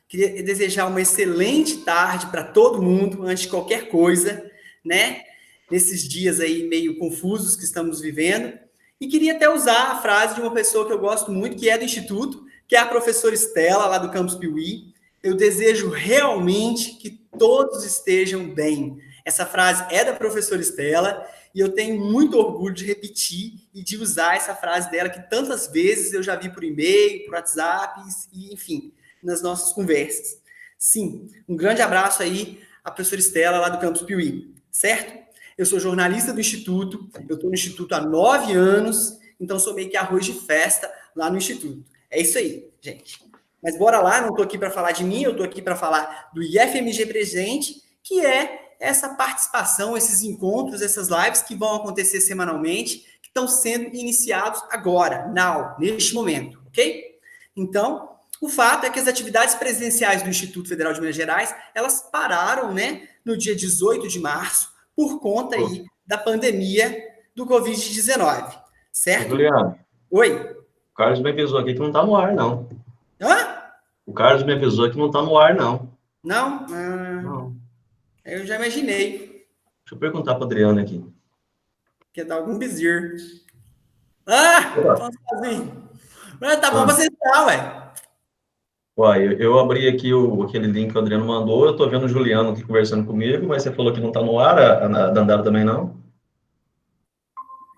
Queria desejar uma excelente tarde para todo mundo, antes de qualquer coisa, né? Nesses dias aí meio confusos que estamos vivendo. E queria até usar a frase de uma pessoa que eu gosto muito, que é do Instituto, que é a professora Estela, lá do Campus Piuí. Eu desejo realmente que todos estejam bem. Essa frase é da professora Estela e eu tenho muito orgulho de repetir e de usar essa frase dela, que tantas vezes eu já vi por e-mail, por WhatsApp, e enfim, nas nossas conversas. Sim, um grande abraço aí à professora Estela, lá do Campus Piuí, certo? Eu sou jornalista do Instituto, eu estou no Instituto há 9 anos, então sou meio que arroz de festa lá no Instituto. É isso aí, gente. Mas bora lá, não estou aqui para falar de mim, eu estou aqui para falar do IFMG Presente, que é essa participação, esses encontros, essas lives que vão acontecer semanalmente, que estão sendo iniciados agora, neste momento, ok? Então, o fato é que as atividades presenciais do Instituto Federal de Minas Gerais, elas pararam, né, no dia 18 de março, por conta aí da pandemia do Covid-19, certo? Juliano, Oi? o Carlos me avisou aqui que não está no ar, não. Hã? O Carlos me avisou que não está no ar, não. Não? Não. Eu já imaginei. Deixa eu perguntar para Adriana aqui. Quer dar algum bezerro. Falando sozinho. Mas tá bom pra você estar, ué. Uai, eu abri aqui aquele link que o Adriano mandou, eu estou vendo o Juliano aqui conversando comigo, mas você falou que não está no ar, a Dandara também não?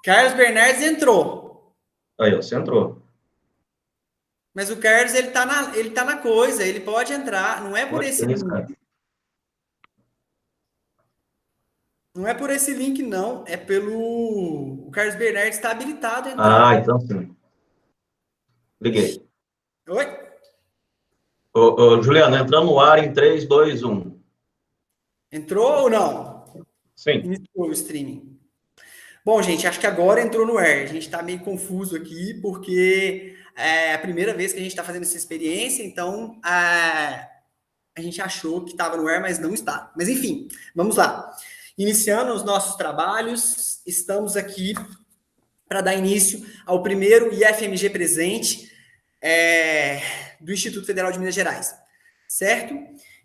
Carlos Bernardes entrou. Aí, ó, você entrou. Mas o Carlos, ele tá na coisa, ele pode entrar. Não é por Pode esse ser isso, link. cara. Não é por esse link, não. É pelo. O Carlos Bernardes está habilitado a entrar. Ah, então sim. Liguei. Oi? Juliano, entrando no ar em 3, 2, 1. Entrou ou não? Sim. Iniciou o streaming. Bom, gente, acho que agora entrou no ar. A gente está meio confuso aqui, porque é a primeira vez que a gente está fazendo essa experiência, então a gente achou que estava no ar, mas não está. Mas enfim, vamos lá. Iniciando os nossos trabalhos, estamos aqui para dar início ao primeiro IFMG Presente do Instituto Federal de Minas Gerais, certo?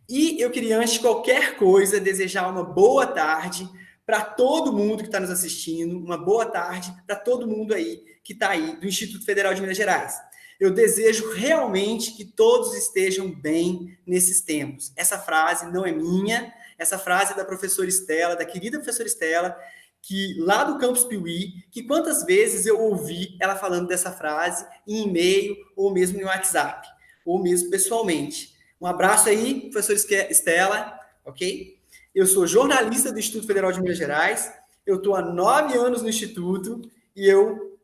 E eu queria, antes de qualquer coisa, desejar uma boa tarde para todo mundo que está nos assistindo, uma boa tarde para todo mundo aí que está aí do Instituto Federal de Minas Gerais. Eu desejo realmente que todos estejam bem nesses tempos. Essa frase não é minha, essa frase é da professora Estela, da querida professora Estela, que lá do Campus Piuí, que quantas vezes eu ouvi ela falando dessa frase em e-mail ou mesmo em WhatsApp, ou mesmo pessoalmente. Um abraço aí, professora Estela, ok? Eu sou jornalista do Instituto Federal de Minas Gerais, eu estou há 9 anos no Instituto e eu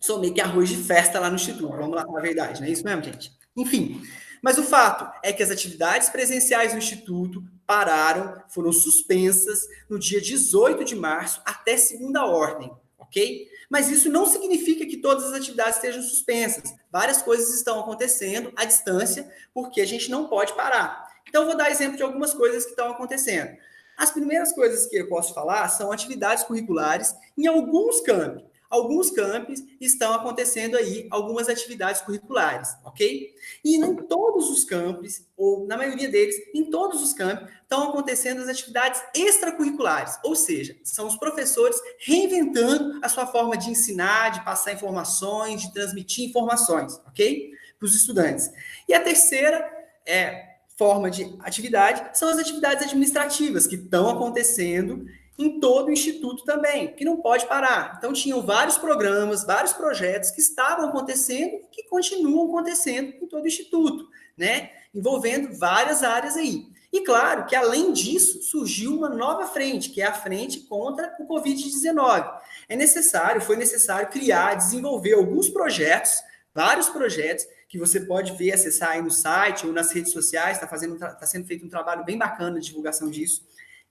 sou meio que arroz de festa lá no Instituto. Vamos lá com a verdade, não é isso mesmo, gente? Enfim, mas o fato é que as atividades presenciais no Instituto pararam, foram suspensas no dia 18 de março até segunda ordem, ok? Mas isso não significa que todas as atividades estejam suspensas. Várias coisas estão acontecendo à distância, porque a gente não pode parar. Então, eu vou dar exemplo de algumas coisas que estão acontecendo. As primeiras coisas que eu posso falar são atividades curriculares em alguns campos. Alguns campos estão acontecendo aí algumas atividades curriculares, ok? E em todos os campos, ou na maioria deles, em todos os campos, estão acontecendo as atividades extracurriculares, ou seja, são os professores reinventando a sua forma de ensinar, de passar informações, de transmitir informações, ok? Para os estudantes. E a terceira forma de atividade são as atividades administrativas, que estão acontecendo em todo o Instituto também, que não pode parar. Então, tinham vários programas, vários projetos que estavam acontecendo e que continuam acontecendo em todo o Instituto, né? Envolvendo várias áreas aí. E claro que, além disso, surgiu uma nova frente, que é a frente contra o Covid-19. Foi necessário criar, desenvolver alguns projetos, vários projetos, que você pode ver, acessar aí no site ou nas redes sociais, está sendo feito um trabalho bem bacana de divulgação disso,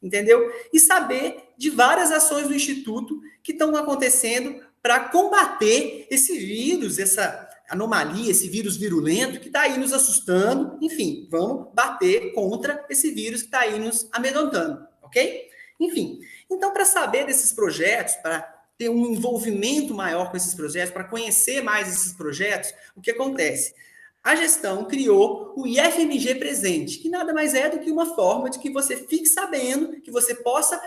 entendeu? E saber de várias ações do Instituto que estão acontecendo para combater esse vírus, essa anomalia, esse vírus virulento que está aí nos assustando. Enfim, vamos bater contra esse vírus que está aí nos amedrontando, ok? Enfim, então para saber desses projetos, para ter um envolvimento maior com esses projetos, para conhecer mais esses projetos, o que acontece? A gestão criou o IFMG Presente, que nada mais é do que uma forma de que você fique sabendo, que você possa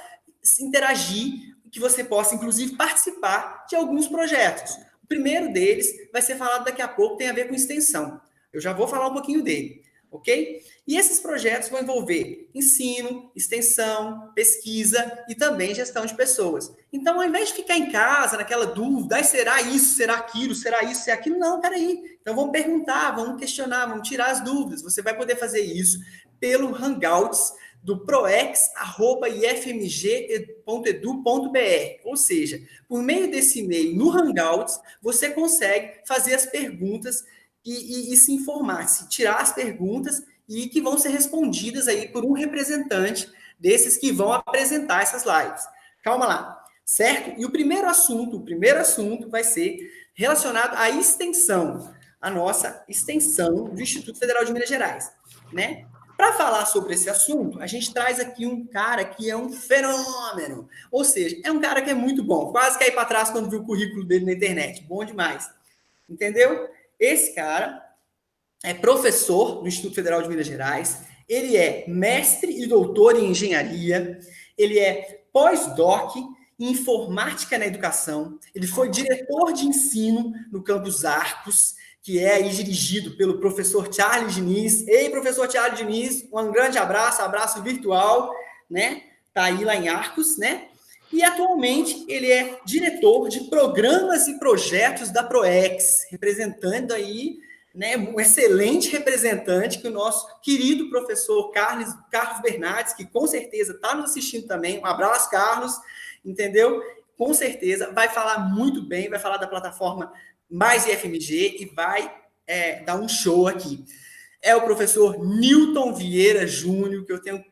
interagir, que você possa, inclusive, participar de alguns projetos. O primeiro deles vai ser falado daqui a pouco, tem a ver com extensão. Eu já vou falar um pouquinho dele, ok? E esses projetos vão envolver ensino, extensão, pesquisa e também gestão de pessoas. Então, ao invés de ficar em casa, naquela dúvida, será isso, será aquilo, será isso, será aquilo, não, peraí. Então, vamos perguntar, vamos questionar, vamos tirar as dúvidas. Você vai poder fazer isso pelo Hangouts do proex@ifmg.edu.br. Ou seja, por meio desse e-mail no Hangouts, você consegue fazer as perguntas e se informar, se tirar as perguntas e que vão ser respondidas aí por um representante desses que vão apresentar essas lives. Calma lá, certo? E o primeiro assunto vai ser relacionado à extensão, a nossa extensão do Instituto Federal de Minas Gerais, né? Para falar sobre esse assunto, a gente traz aqui um cara que é um fenômeno. Ou seja, é um cara que é muito bom. Quase caí para trás quando vi o currículo dele na internet. Bom demais. Entendeu? Esse cara é professor no Instituto Federal de Minas Gerais. Ele é mestre e doutor em engenharia. Ele é pós-doc em informática na educação. Ele foi diretor de ensino no Campus Arcos, que é aí dirigido pelo professor Charles Diniz. Ei, professor Charles Diniz, um grande abraço, abraço virtual, né? Tá aí lá em Arcos, né? E atualmente ele é diretor de programas e projetos da Proex, representando aí, né, um excelente representante que o nosso querido professor Carlos Bernardes, que com certeza está nos assistindo também. Um abraço, Carlos, entendeu? Com certeza vai falar muito bem, vai falar da plataforma Mais IFMG e vai dar um show aqui. É o professor Newton Vieira Júnior, que eu tenho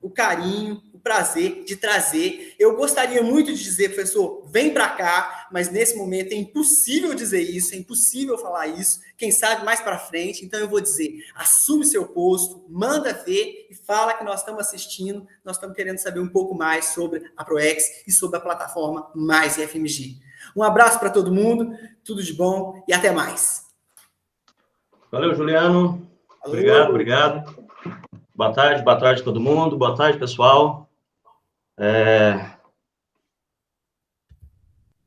o carinho, o prazer de trazer. Eu gostaria muito de dizer, professor, vem para cá, mas nesse momento é impossível dizer isso, é impossível falar isso. Quem sabe mais para frente. Então eu vou dizer, assume seu posto, manda ver e fala que nós estamos assistindo, nós estamos querendo saber um pouco mais sobre a Proex e sobre a plataforma Mais IFMG. Um abraço para todo mundo, tudo de bom e até mais. Valeu, Juliano. Alô. Obrigado. Boa tarde a todo mundo. Boa tarde, pessoal.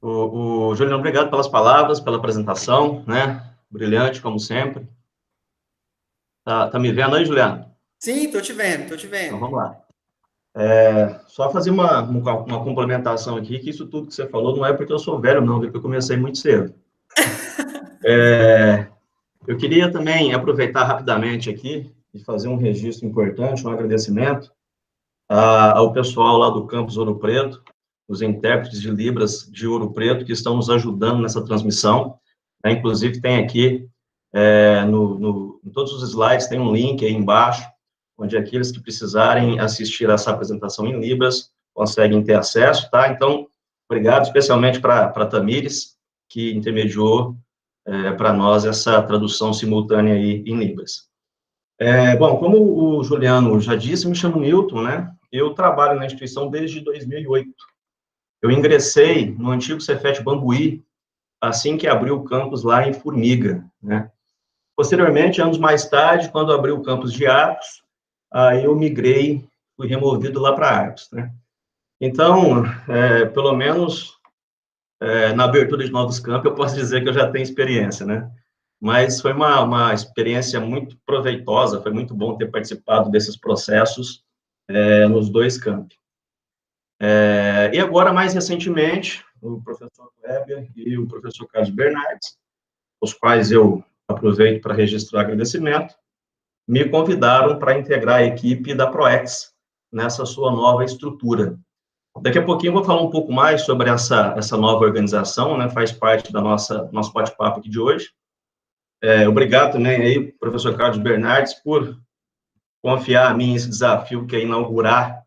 O Juliano, obrigado pelas palavras, pela apresentação, né? Brilhante, como sempre. Tá me vendo aí, Juliano? Sim, tô te vendo. Então, vamos lá. Só fazer uma complementação aqui, que isso tudo que você falou não é porque eu sou velho, não, porque eu comecei muito cedo. Eu queria também aproveitar rapidamente aqui e fazer um registro importante, um agradecimento ao pessoal lá do Campus Ouro Preto, os intérpretes de Libras de Ouro Preto, que estão nos ajudando nessa transmissão. Inclusive, tem aqui, em todos os slides, tem um link aí embaixo, onde aqueles que precisarem assistir essa apresentação em Libras conseguem ter acesso, tá? Então, obrigado especialmente para a Tamires, que intermediou para nós essa tradução simultânea aí em Libras. Bom, como o Juliano já disse, me chamo Newton, né? Eu trabalho na instituição desde 2008. Eu ingressei no antigo Cefet Bambuí, assim que abriu o campus lá em Formiga, né? Posteriormente, anos mais tarde, quando abriu o campus de Arcos, aí eu migrei, fui removido lá para Arcos, né? Então, pelo menos na abertura de novos campos, eu posso dizer que eu já tenho experiência, né? Mas foi uma experiência muito proveitosa, foi muito bom ter participado desses processos nos dois campos. E agora, mais recentemente, o professor Kleber e o professor Carlos Bernardes, os quais eu aproveito para registrar agradecimento, me convidaram para integrar a equipe da Proex nessa sua nova estrutura. Daqui a pouquinho eu vou falar um pouco mais sobre essa nova organização, né, faz parte da nosso bate-papo aqui de hoje. Obrigado também aí, professor Carlos Bernardes, por confiar a mim esse desafio que é inaugurar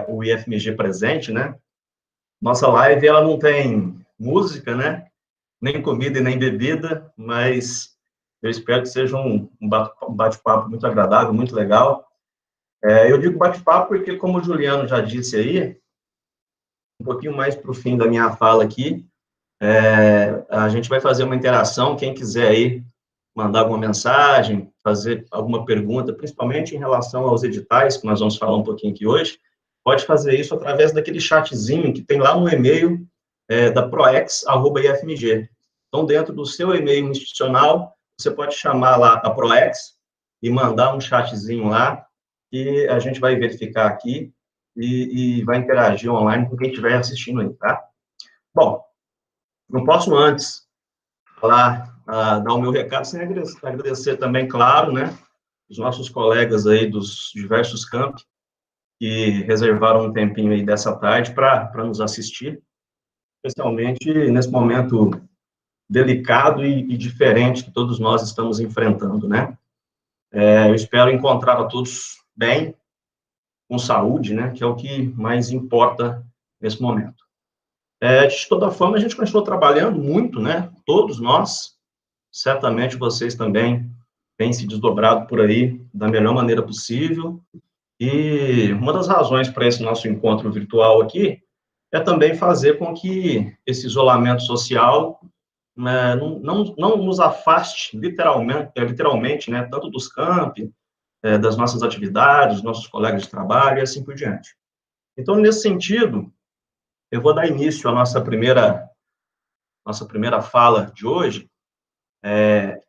o IFMG Presente, né? Nossa live, ela não tem música, né? Nem comida e nem bebida, mas eu espero que seja um bate-papo muito agradável, muito legal. Eu digo bate-papo porque, como o Juliano já disse aí, um pouquinho mais para o fim da minha fala aqui, a gente vai fazer uma interação, quem quiser aí mandar alguma mensagem, fazer alguma pergunta, principalmente em relação aos editais, que nós vamos falar um pouquinho aqui hoje, pode fazer isso através daquele chatzinho que tem lá no e-mail da proex@ifmg. Então, dentro do seu e-mail institucional, você pode chamar lá a Proex e mandar um chatzinho lá, que a gente vai verificar aqui e vai interagir online com quem estiver assistindo aí, tá? Bom, não posso antes falar, dar o meu recado, sem agradecer também, claro, né, os nossos colegas aí dos diversos campi, que reservaram um tempinho aí dessa tarde para nos assistir, especialmente nesse momento delicado e diferente que todos nós estamos enfrentando, né? Eu espero encontrar a todos bem, com saúde, né, que é o que mais importa nesse momento. De toda forma, a gente continua trabalhando muito, né, todos nós, certamente vocês também têm se desdobrado por aí da melhor maneira possível, e uma das razões para esse nosso encontro virtual aqui é também fazer com que esse isolamento social, né, não nos afaste literalmente, né, tanto dos campi, das nossas atividades, dos nossos colegas de trabalho e assim por diante. Então, nesse sentido, eu vou dar início à nossa primeira fala de hoje,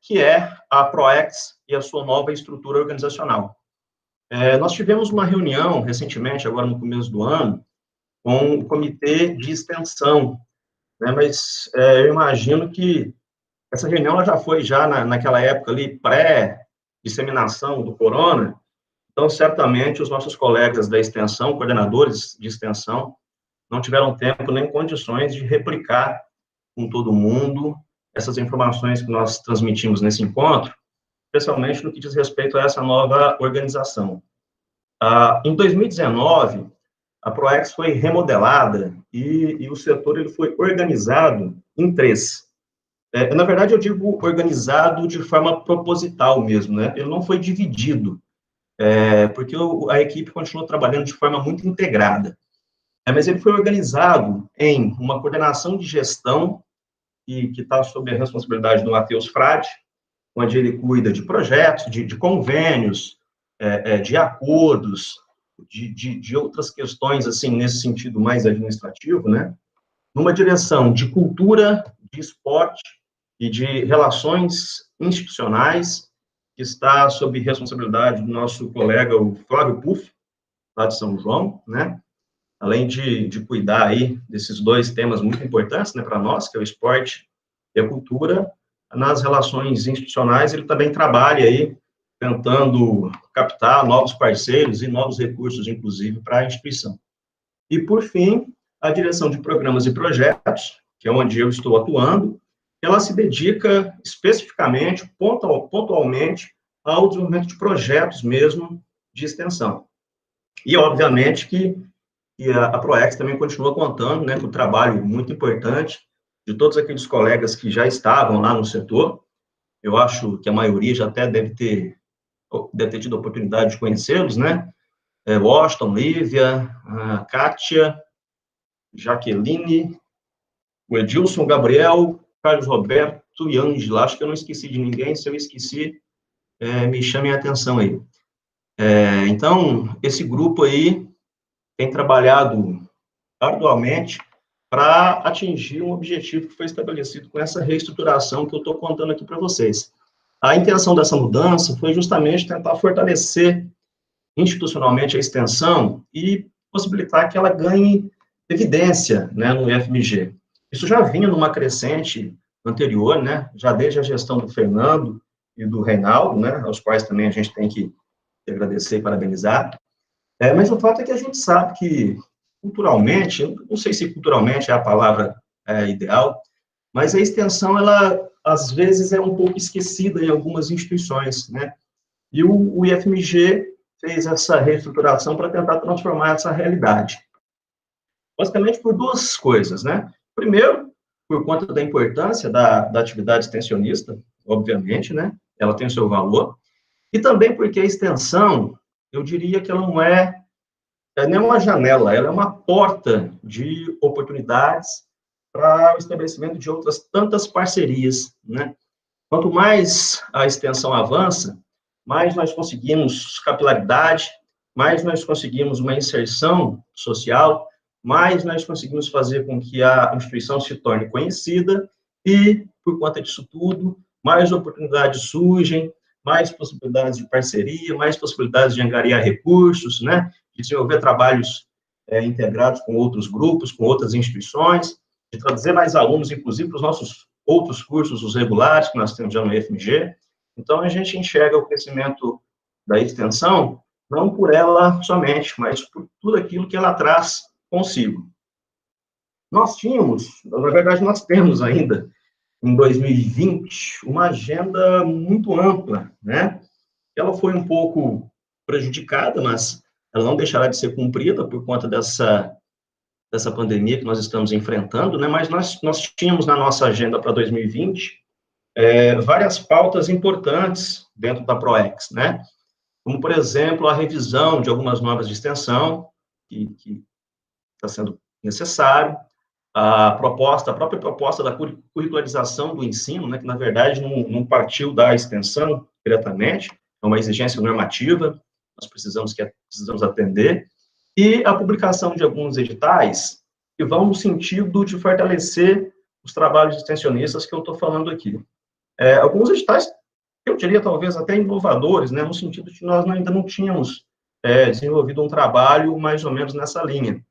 que é a ProEx e a sua nova estrutura organizacional. Nós tivemos uma reunião recentemente, agora no começo do ano, com o comitê de extensão, né, mas eu imagino que essa reunião ela já foi naquela época ali, pré-disseminação do corona, então certamente os nossos colegas da extensão, coordenadores de extensão, não tiveram tempo nem condições de replicar com todo mundo essas informações que nós transmitimos nesse encontro, especialmente no que diz respeito a essa nova organização. Em 2019, a ProEx foi remodelada e o setor ele foi organizado em três. Na verdade, eu digo organizado de forma proposital mesmo, né? Ele não foi dividido, porque a equipe continuou trabalhando de forma muito integrada. Mas ele foi organizado em uma coordenação de gestão que está sob a responsabilidade do Matheus Frade, onde ele cuida de projetos, de convênios, de acordos, de outras questões, assim, nesse sentido mais administrativo, né? Numa direção de cultura, de esporte e de relações institucionais, que está sob responsabilidade do nosso colega, o Flávio Puff, lá de São João, né? Além de cuidar aí desses dois temas muito importantes, né, para nós, que é o esporte e a cultura, nas relações institucionais, ele também trabalha aí tentando captar novos parceiros e novos recursos, inclusive, para a instituição. E, por fim, a direção de programas e projetos, que é onde eu estou atuando, ela se dedica especificamente, pontualmente, ao desenvolvimento de projetos mesmo de extensão. E, obviamente, que a ProEx também continua contando, né, com o trabalho muito importante de todos aqueles colegas que já estavam lá no setor. Eu acho que a maioria já até deve ter tido a oportunidade de conhecê-los, né? Washington, Lívia, a Kátia, Jaqueline, o Edilson, Gabriel, Carlos Roberto e Ângela. Acho que eu não esqueci de ninguém. Se eu esqueci, me chamem a atenção aí. Então, esse grupo aí tem trabalhado arduamente para atingir um objetivo que foi estabelecido com essa reestruturação que eu estou contando aqui para vocês. A intenção dessa mudança foi justamente tentar fortalecer institucionalmente a extensão e possibilitar que ela ganhe evidência, né, no IFMG. Isso já vinha numa crescente anterior, né, já desde a gestão do Fernando e do Reinaldo, né, aos quais também a gente tem que agradecer e parabenizar. Mas o fato é que a gente sabe que, culturalmente, não sei se culturalmente é a palavra ideal, mas a extensão, ela, às vezes, é um pouco esquecida em algumas instituições, né? E o IFMG fez essa reestruturação para tentar transformar essa realidade. Basicamente por duas coisas, né? Primeiro, por conta da importância da atividade extensionista, obviamente, né? Ela tem o seu valor. E também porque a extensão, eu diria que ela não é nem uma janela, ela é uma porta de oportunidades para o estabelecimento de outras tantas parcerias, né? Quanto mais a extensão avança, mais nós conseguimos capilaridade, mais nós conseguimos uma inserção social, mais nós conseguimos fazer com que a instituição se torne conhecida e, por conta disso tudo, mais oportunidades surgem, mais possibilidades de parceria, mais possibilidades de angariar recursos, né, de desenvolver trabalhos integrados com outros grupos, com outras instituições, de trazer mais alunos, inclusive, para os nossos outros cursos, os regulares, que nós temos já no IFMG. Então, a gente enxerga o crescimento da extensão, não por ela somente, mas por tudo aquilo que ela traz consigo. Nós tínhamos, na verdade, nós temos ainda, em 2020, uma agenda muito ampla, né? Ela foi um pouco prejudicada, mas ela não deixará de ser cumprida por conta dessa pandemia que nós estamos enfrentando, né? Mas nós tínhamos na nossa agenda para 2020 várias pautas importantes dentro da PROEX, né? Como, por exemplo, a revisão de algumas normas de extensão, que está sendo necessário, a própria proposta da curricularização do ensino, né, que, na verdade, não partiu da extensão diretamente, é uma exigência normativa, nós precisamos atender, e a publicação de alguns editais que vão no sentido de fortalecer os trabalhos extensionistas que eu estou falando aqui. Alguns editais, eu diria, talvez, até inovadores, né, no sentido de que nós ainda não tínhamos desenvolvido um trabalho mais ou menos nessa linha,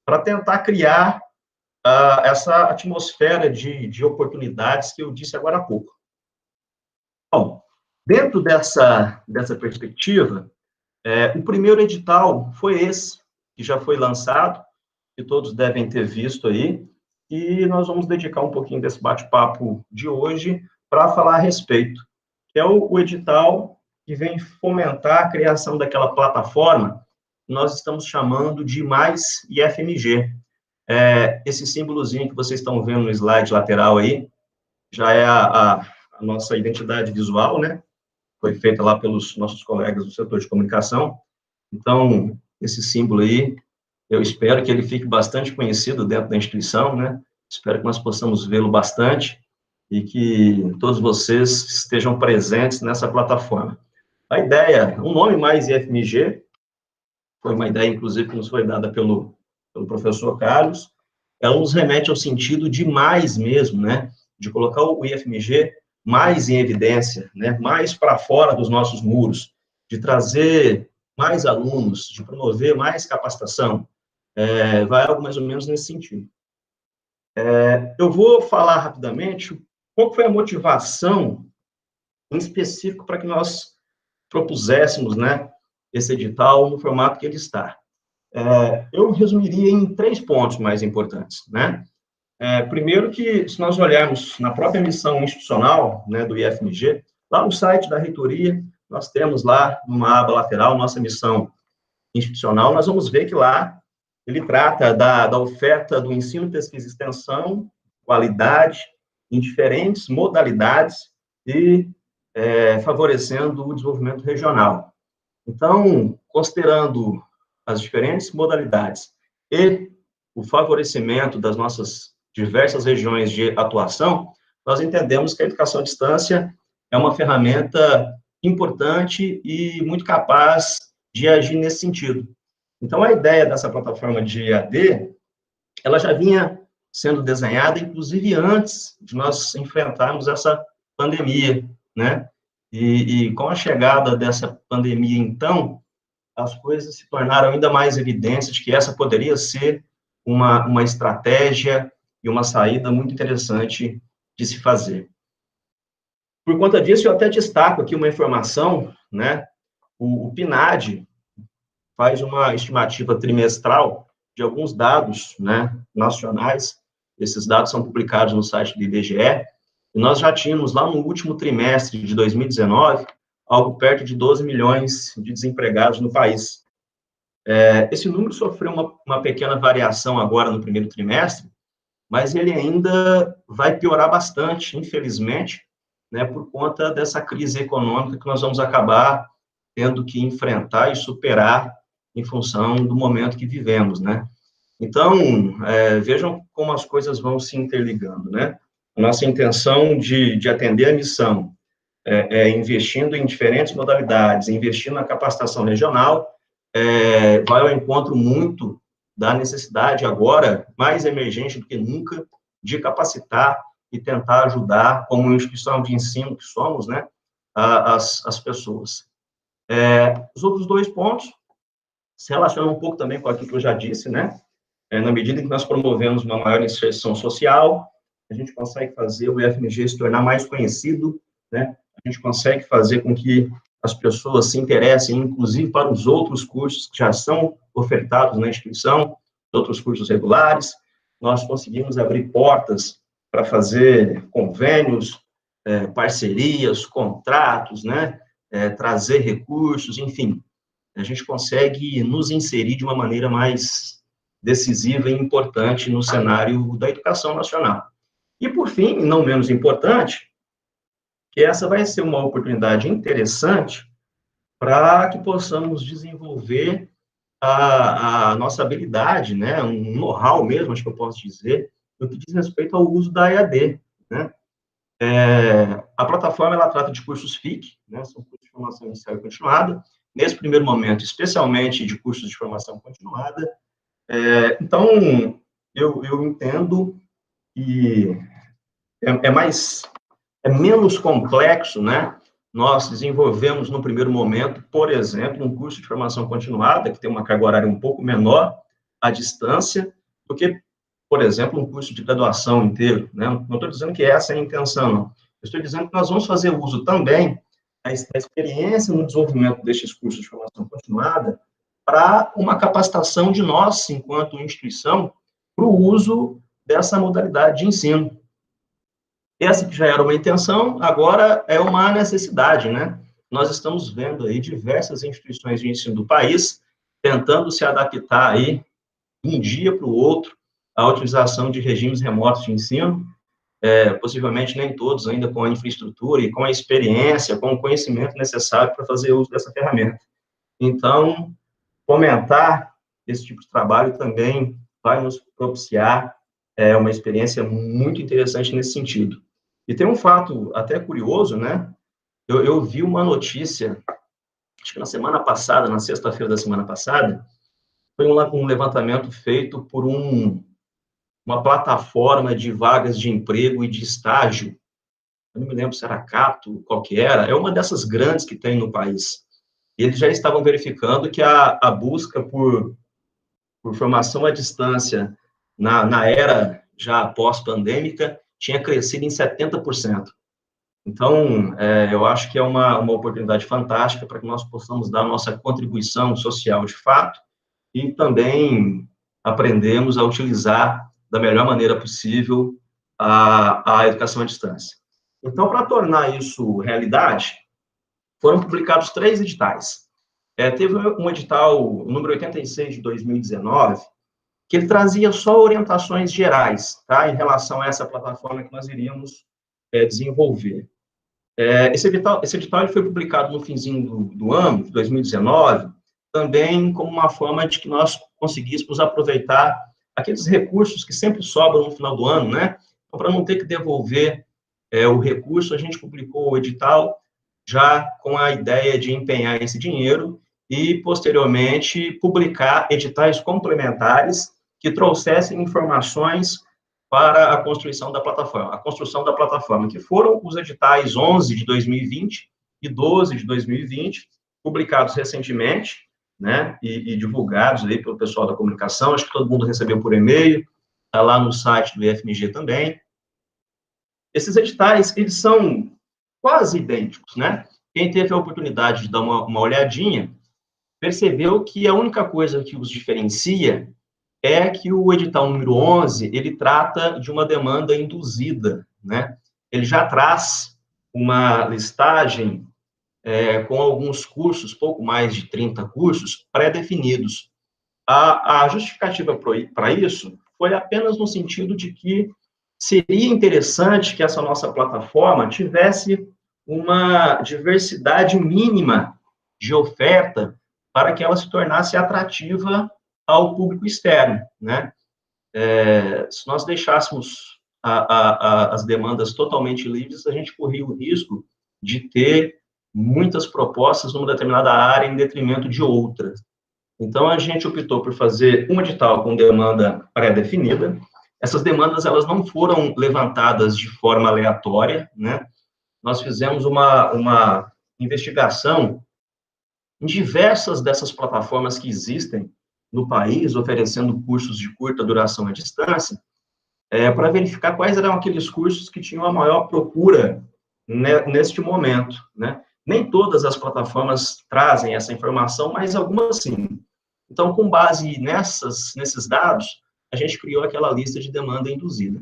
para tentar criar essa atmosfera de oportunidades que eu disse agora há pouco. Bom, dentro dessa perspectiva, o primeiro edital foi esse, que já foi lançado, que todos devem ter visto aí, e nós vamos dedicar um pouquinho desse bate-papo de hoje para falar a respeito, que é o edital que vem fomentar a criação daquela plataforma que nós estamos chamando de Mais IFMG. Esse símbolozinho que vocês estão vendo no slide lateral aí, já é a nossa identidade visual, né? Foi feita lá pelos nossos colegas do setor de comunicação. Então, esse símbolo aí, eu espero que ele fique bastante conhecido dentro da instituição, né? Espero que nós possamos vê-lo bastante e que todos vocês estejam presentes nessa plataforma. A ideia, o nome Mais IFMG, foi uma ideia, inclusive, que nos foi dada pelo professor Carlos, ela nos remete ao sentido de mais mesmo, né? De colocar o IFMG mais em evidência, né? Mais para fora dos nossos muros, de trazer mais alunos, de promover mais capacitação. Vai algo mais ou menos nesse sentido. Eu vou falar rapidamente qual foi a motivação em específico para que nós propuséssemos, né, esse edital no formato que ele está. Eu resumiria em 3 pontos mais importantes, né? Primeiro que, se nós olharmos na própria missão institucional, né, do IFMG, lá no site da reitoria, nós temos lá, numa aba lateral, nossa missão institucional, nós vamos ver que lá ele trata da oferta do ensino, pesquisa e extensão, qualidade, em diferentes modalidades e favorecendo o desenvolvimento regional. Então, considerando as diferentes modalidades e o favorecimento das nossas diversas regiões de atuação, nós entendemos que a educação à distância é uma ferramenta importante e muito capaz de agir nesse sentido. Então, a ideia dessa plataforma de EAD, ela já vinha sendo desenhada, inclusive antes de nós enfrentarmos essa pandemia, né? E com a chegada dessa pandemia, então, as coisas se tornaram ainda mais evidentes de que essa poderia ser uma estratégia e uma saída muito interessante de se fazer. Por conta disso, eu até destaco aqui uma informação, né? O PNAD faz uma estimativa trimestral de alguns dados, né, nacionais. Esses dados são publicados no site do IBGE, e nós já tínhamos lá no último trimestre de 2019, algo perto de 12 milhões de desempregados no país. Esse número sofreu uma pequena variação agora no primeiro trimestre, mas ele ainda vai piorar bastante, infelizmente, né, por conta dessa crise econômica que nós vamos acabar tendo que enfrentar e superar em função do momento que vivemos, né? Então, vejam como as coisas vão se interligando, né? A nossa intenção de atender a missão investindo em diferentes modalidades, investindo na capacitação regional, vai ao encontro muito da necessidade agora, mais emergente do que nunca, de capacitar e tentar ajudar, como instituição de ensino que somos, né, as pessoas. Os outros 2 pontos se relacionam um pouco também com aquilo que eu já disse, né, na medida em que nós promovemos uma maior inserção social, a gente consegue fazer o IFMG se tornar mais conhecido, né, a gente consegue fazer com que as pessoas se interessem, inclusive para os outros cursos que já são ofertados na instituição, outros cursos regulares, nós conseguimos abrir portas para fazer convênios, parcerias, contratos, né, trazer recursos, enfim, a gente consegue nos inserir de uma maneira mais decisiva e importante no cenário da educação nacional. E, por fim, não menos importante, que essa vai ser uma oportunidade interessante para que possamos desenvolver a nossa habilidade, né, um know-how mesmo, acho que eu posso dizer, no que diz respeito ao uso da EAD, né. A plataforma, ela trata de cursos FIC, né, são cursos de formação inicial e continuada, nesse primeiro momento, especialmente de cursos de formação continuada. Então, eu entendo que menos complexo, né? Nós desenvolvemos no primeiro momento, por exemplo, um curso de formação continuada, que tem uma carga horária um pouco menor, à distância, do que, por exemplo, um curso de graduação inteiro, né? Não estou dizendo que essa é a intenção, não. Eu estou dizendo que nós vamos fazer uso também da experiência no desenvolvimento destes cursos de formação continuada para uma capacitação de nós, enquanto instituição, para o uso dessa modalidade de ensino. Essa que já era uma intenção, agora é uma necessidade, né? Nós estamos vendo aí diversas instituições de ensino do país tentando se adaptar aí, de um dia para o outro, à utilização de regimes remotos de ensino, possivelmente nem todos ainda com a infraestrutura e com a experiência, com o conhecimento necessário para fazer uso dessa ferramenta. Então, fomentar esse tipo de trabalho também vai nos propiciar uma experiência muito interessante nesse sentido. E tem um fato até curioso, né? Eu vi uma notícia, acho que na semana passada, na sexta-feira da semana passada, foi um levantamento feito por uma plataforma de vagas de emprego e de estágio. Eu não me lembro se era Cato, qual que era. É uma dessas grandes que tem no país. Eles já estavam verificando que a busca por formação à distância na era já pós-pandêmica tinha crescido em 70%. Então, eu acho que é uma oportunidade fantástica para que nós possamos dar nossa contribuição social de fato e também aprendemos a utilizar da melhor maneira possível a educação à distância. Então, para tornar isso realidade, foram publicados 3 editais. Teve um edital, o número 86 de 2019, que ele trazia só orientações gerais, tá, em relação a essa plataforma que nós iríamos desenvolver. Esse edital ele foi publicado no finzinho do ano, de 2019, também como uma forma de que nós conseguíssemos aproveitar aqueles recursos que sempre sobram no final do ano, né? Então, para não ter que devolver o recurso, a gente publicou o edital já com a ideia de empenhar esse dinheiro e, posteriormente, publicar editais complementares que trouxessem informações para a construção da plataforma, que foram os editais 11 de 2020 e 12 de 2020, publicados recentemente, né, e divulgados aí pelo pessoal da comunicação, acho que todo mundo recebeu por e-mail, está lá no site do IFMG também. Esses editais, eles são quase idênticos, né? Quem teve a oportunidade de dar uma olhadinha, percebeu que a única coisa que os diferencia é que o edital número 11, ele trata de uma demanda induzida, né? Ele já traz uma listagem com alguns cursos, pouco mais de 30 cursos, pré-definidos. A justificativa para isso foi apenas no sentido de que seria interessante que essa nossa plataforma tivesse uma diversidade mínima de oferta para que ela se tornasse atrativa ao público externo, né? Se nós deixássemos as demandas totalmente livres, a gente corria o risco de ter muitas propostas numa determinada área em detrimento de outra. Então, a gente optou por fazer um edital com demanda pré-definida. Essas demandas, elas não foram levantadas de forma aleatória, né? Nós fizemos uma investigação em diversas dessas plataformas que existem no país, oferecendo cursos de curta duração à distância, para verificar quais eram aqueles cursos que tinham a maior procura, né, neste momento, né? Nem todas as plataformas trazem essa informação, mas algumas sim. Então, com base nesses dados, a gente criou aquela lista de demanda induzida.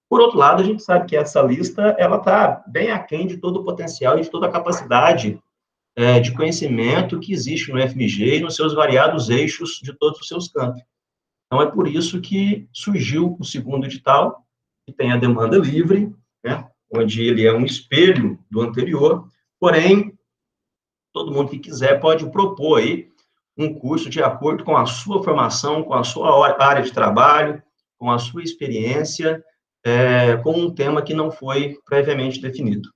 Por outro lado, a gente sabe que essa lista ela está bem aquém de todo o potencial e de toda a capacidade de conhecimento que existe no FMG e nos seus variados eixos de todos os seus campos. Então, é por isso que surgiu o segundo edital, que tem a demanda livre, né, onde ele é um espelho do anterior, porém, todo mundo que quiser pode propor aí um curso de acordo com a sua formação, com a sua área de trabalho, com a sua experiência, com um tema que não foi previamente definido.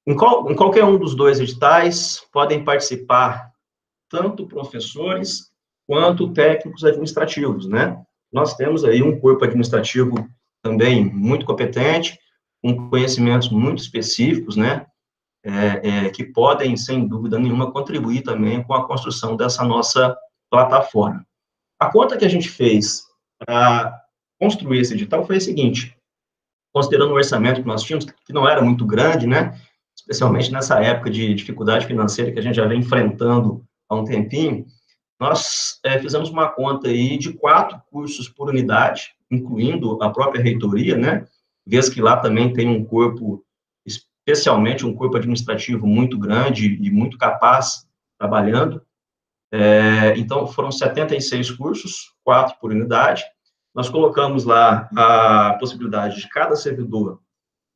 Em qualquer um dos dois editais, podem participar tanto professores quanto técnicos administrativos, né? Nós temos aí um corpo administrativo também muito competente, com conhecimentos muito específicos, né? Que podem, sem dúvida nenhuma, contribuir também com a construção dessa nossa plataforma. A conta que a gente fez para construir esse edital foi a seguinte: considerando o orçamento que nós tínhamos, que não era muito grande, né? Especialmente nessa época de dificuldade financeira que a gente já vem enfrentando há um tempinho, nós fizemos uma conta aí de 4 cursos por unidade, incluindo a própria reitoria, né? Vez que lá também tem um corpo, especialmente um corpo administrativo muito grande e muito capaz trabalhando. Então, foram 76 cursos, 4 por unidade. Nós colocamos lá a possibilidade de cada servidor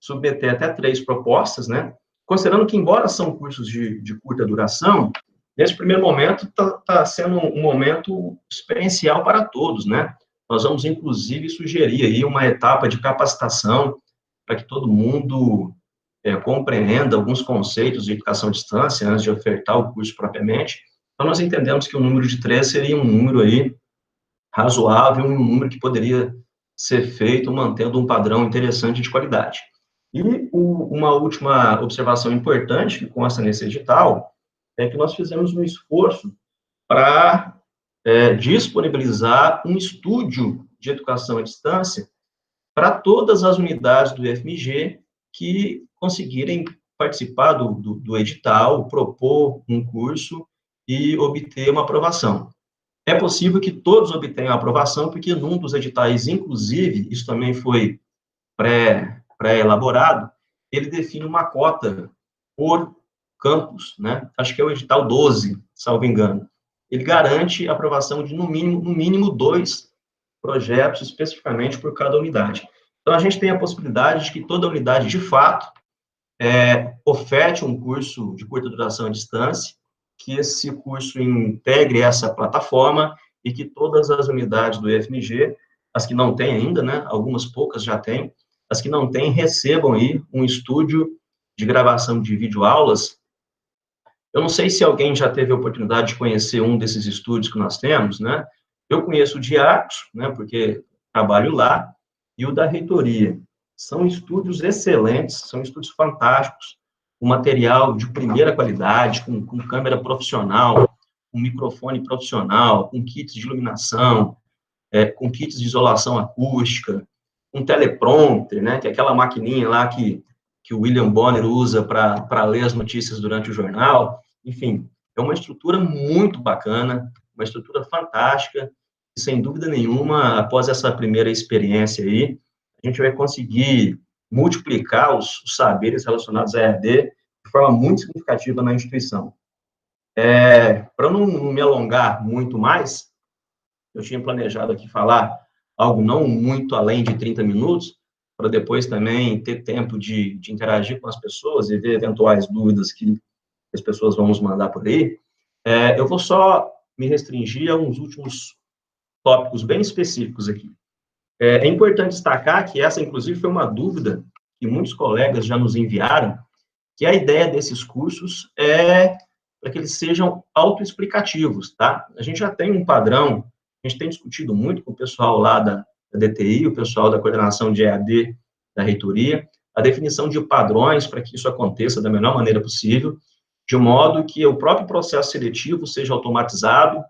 submeter até 3 propostas, né? Considerando que, embora são cursos de curta duração, nesse primeiro momento está sendo um momento experiencial para todos, né? Nós vamos, inclusive, sugerir aí uma etapa de capacitação para que todo mundo compreenda alguns conceitos de educação à distância antes de ofertar o curso propriamente. Então, nós entendemos que o número de 3 seria um número aí razoável, um número que poderia ser feito mantendo um padrão interessante de qualidade. E uma última observação importante que consta nesse edital é que nós fizemos um esforço para disponibilizar um estúdio de educação à distância para todas as unidades do FMG que conseguirem participar do edital, propor um curso e obter uma aprovação. É possível que todos obtenham a aprovação, porque num dos editais, inclusive, isso também foi pré-elaborado, ele define uma cota por campus, né? Acho que é o edital 12, salvo engano. Ele garante a aprovação de, no mínimo 2 projetos, especificamente por cada unidade. Então, a gente tem a possibilidade de que toda unidade, de fato, oferte um curso de curta duração à distância, que esse curso integre essa plataforma e que todas as unidades do IFMG, as que não têm ainda, né, algumas poucas já têm, as que não têm, recebam aí um estúdio de gravação de videoaulas. Eu não sei se alguém já teve a oportunidade de conhecer um desses estúdios que nós temos, né? Eu conheço o de Arcos, né, porque trabalho lá, e o da reitoria. São estúdios excelentes, são estúdios fantásticos, com material de primeira qualidade, com câmera profissional, com microfone profissional, com kits de iluminação, com kits de isolação acústica, um teleprompter, né, que é aquela maquininha lá que o William Bonner usa para ler as notícias durante o jornal. Enfim, é uma estrutura muito bacana, uma estrutura fantástica, e sem dúvida nenhuma, após essa primeira experiência aí, a gente vai conseguir multiplicar os saberes relacionados à EAD de forma muito significativa na instituição. Para não me alongar muito mais, eu tinha planejado aqui falar algo não muito além de 30 minutos, para depois também ter tempo de interagir com as pessoas e ver eventuais dúvidas que as pessoas vão nos mandar por aí. Eu vou só me restringir a uns últimos tópicos bem específicos aqui. É importante destacar que essa, inclusive, foi uma dúvida que muitos colegas já nos enviaram, que a ideia desses cursos é para que eles sejam autoexplicativos, tá? A gente já tem um padrão, a gente tem discutido muito com o pessoal lá da DTI, o pessoal da coordenação de EAD da reitoria, a definição de padrões para que isso aconteça da melhor maneira possível, de modo que o próprio processo seletivo seja automatizado,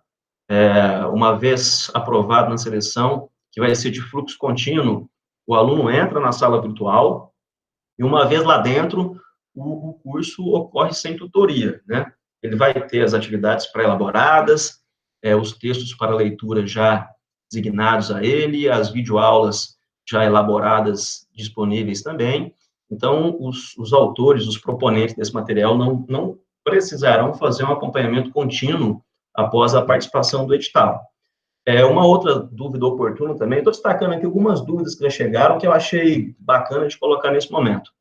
uma vez aprovado na seleção, que vai ser de fluxo contínuo, o aluno entra na sala virtual, e uma vez lá dentro, o curso ocorre sem tutoria, né? Ele vai ter as atividades pré-elaboradas, os textos para leitura já designados a ele, as videoaulas já elaboradas disponíveis também. Então, os autores, os proponentes desse material não precisarão fazer um acompanhamento contínuo após a participação do edital. Uma outra dúvida oportuna também, estou destacando aqui algumas dúvidas que já chegaram, que eu achei bacana de colocar nesse momento.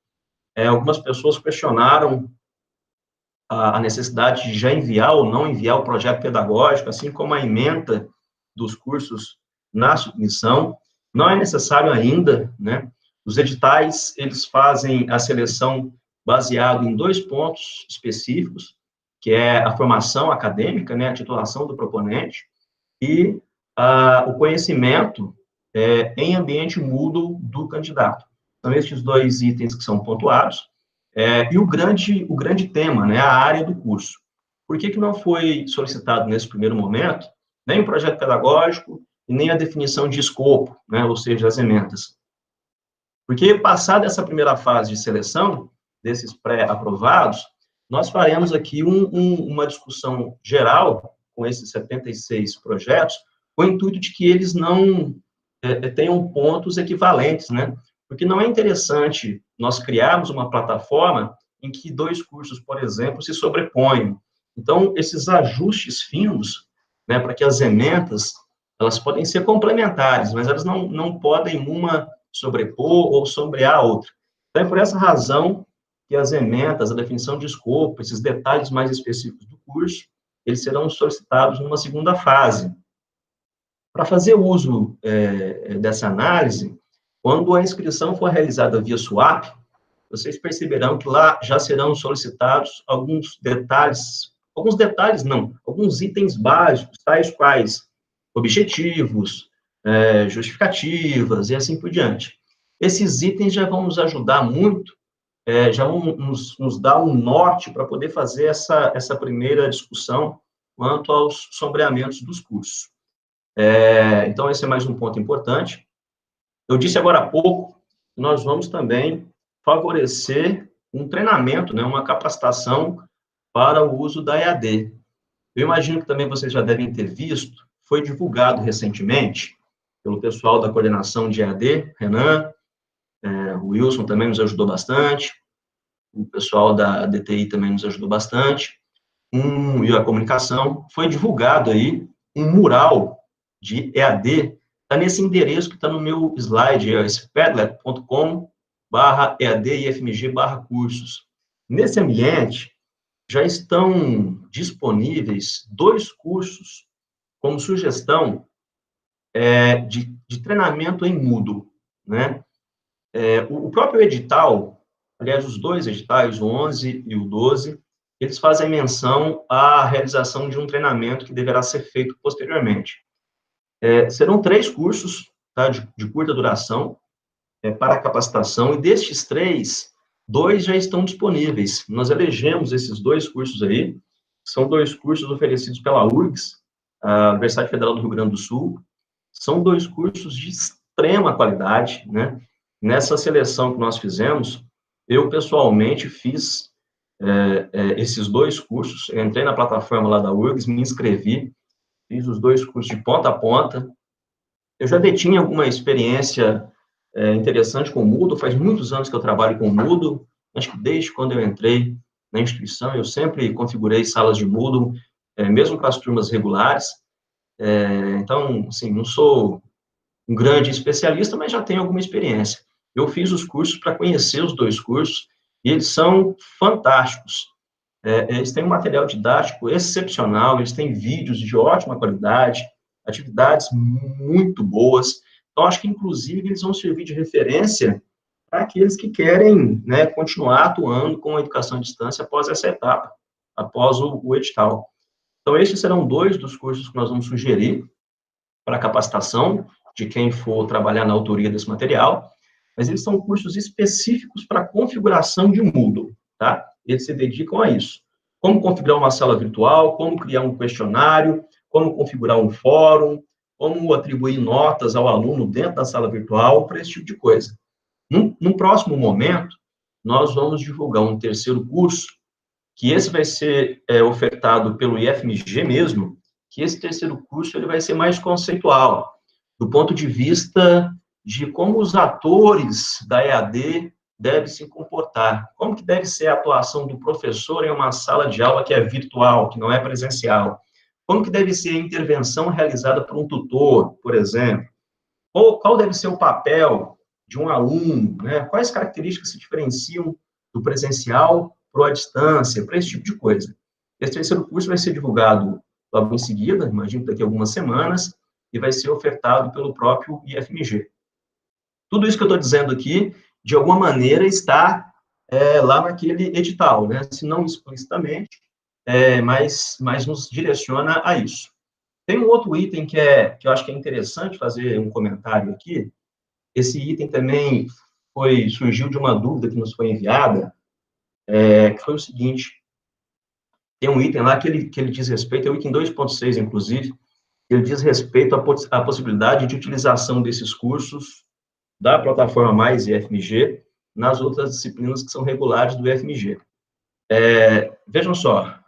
Algumas pessoas questionaram a necessidade de já enviar ou não enviar o projeto pedagógico, assim como a ementa dos cursos na submissão. Não é necessário ainda, né? Os editais, eles fazem a seleção baseado em 2 pontos específicos, que é a formação acadêmica, né, a titulação do proponente, e o conhecimento em ambiente Moodle do candidato. São estes 2 itens que são pontuados, e o grande tema, né, a área do curso. Por que não foi solicitado nesse primeiro momento nem o projeto pedagógico e nem a definição de escopo, né, ou seja, as emendas? Porque, passada essa primeira fase de seleção, desses pré-aprovados, nós faremos aqui uma discussão geral com esses 76 projetos, com o intuito de que eles não tenham pontos equivalentes, né? Porque não é interessante nós criarmos uma plataforma em que 2 cursos, por exemplo, se sobrepõem. Então, esses ajustes finos, né, para que as emendas, elas podem ser complementares, mas elas não podem uma sobrepor ou sombrear a outra. Então, é por essa razão que as emendas, a definição de escopo, esses detalhes mais específicos do curso, eles serão solicitados numa segunda fase. Para fazer uso dessa análise, quando a inscrição for realizada via SWAP, vocês perceberão que lá já serão solicitados alguns itens básicos, tais quais objetivos, justificativas e assim por diante. Esses itens já vão nos ajudar muito, já vão nos dar um norte para poder fazer essa primeira discussão quanto aos sombreamentos dos cursos. Então, esse é mais um ponto importante. Eu disse agora há pouco que nós vamos também favorecer um treinamento, né, uma capacitação para o uso da EAD. Eu imagino que também vocês já devem ter visto, foi divulgado recentemente pelo pessoal da coordenação de EAD, Renan, o Wilson também nos ajudou bastante, o pessoal da DTI também nos ajudou bastante, e a comunicação, foi divulgado aí um mural de EAD, está nesse endereço que está no meu slide, é padlet.com/ead-ifmg/cursos. Nesse ambiente, já estão disponíveis 2 cursos como sugestão de treinamento em Moodle, né? O próprio edital, aliás, os 2 editais, o 11 e o 12, eles fazem menção à realização de um treinamento que deverá ser feito posteriormente. Serão 3 cursos, tá, de curta duração, para capacitação, e destes 3, 2 já estão disponíveis. Nós elegemos esses 2 cursos aí, são 2 cursos oferecidos pela URGS, a Universidade Federal do Rio Grande do Sul. São 2 cursos de extrema qualidade, né? Nessa seleção que nós fizemos, eu pessoalmente fiz esses 2 cursos, eu entrei na plataforma lá da URGS, me inscrevi, fiz os 2 cursos de ponta a ponta. Eu já detinha alguma experiência interessante com o Moodle, faz muitos anos que eu trabalho com o Moodle, acho que desde quando eu entrei na instituição, eu sempre configurei salas de Moodle, mesmo para as turmas regulares. Então, assim, não sou um grande especialista, mas já tenho alguma experiência. Eu fiz os cursos para conhecer os 2 cursos, e eles são fantásticos. Eles têm um material didático excepcional, eles têm vídeos de ótima qualidade, atividades muito boas, Então, acho que, inclusive, eles vão servir de referência para aqueles que querem, né, continuar atuando com a educação à distância após essa etapa, após o edital. Então, esses serão 2 dos cursos que nós vamos sugerir para a capacitação de quem for trabalhar na autoria desse material, mas eles são cursos específicos para configuração de Moodle, tá? Eles se dedicam a isso. Como configurar uma sala virtual, como criar um questionário, como configurar um fórum, como atribuir notas ao aluno dentro da sala virtual, para esse tipo de coisa. Num próximo momento, nós vamos divulgar um terceiro curso, que esse vai ser ofertado pelo IFMG mesmo, que esse terceiro curso ele vai ser mais conceitual, do ponto de vista de como os atores da EAD devem se comportar, como que deve ser a atuação do professor em uma sala de aula que é virtual, que não é presencial, como que deve ser a intervenção realizada por um tutor, por exemplo, ou qual deve ser o papel de um aluno, né? Quais características se diferenciam do presencial para a distância, para esse tipo de coisa. Esse terceiro curso vai ser divulgado logo em seguida, imagino daqui a algumas semanas, e vai ser ofertado pelo próprio IFMG. Tudo isso que eu estou dizendo aqui, de alguma maneira, está lá naquele edital, né? Se não explicitamente, mas nos direciona a isso. Tem um outro item que eu acho que é interessante fazer um comentário aqui. Esse item também surgiu de uma dúvida que nos foi enviada, que foi o seguinte: tem um item lá que ele diz respeito, é o item 2.6, inclusive, ele diz respeito à possibilidade de utilização desses cursos da plataforma Mais IFMG nas outras disciplinas que são regulares do IFMG. Vejam só,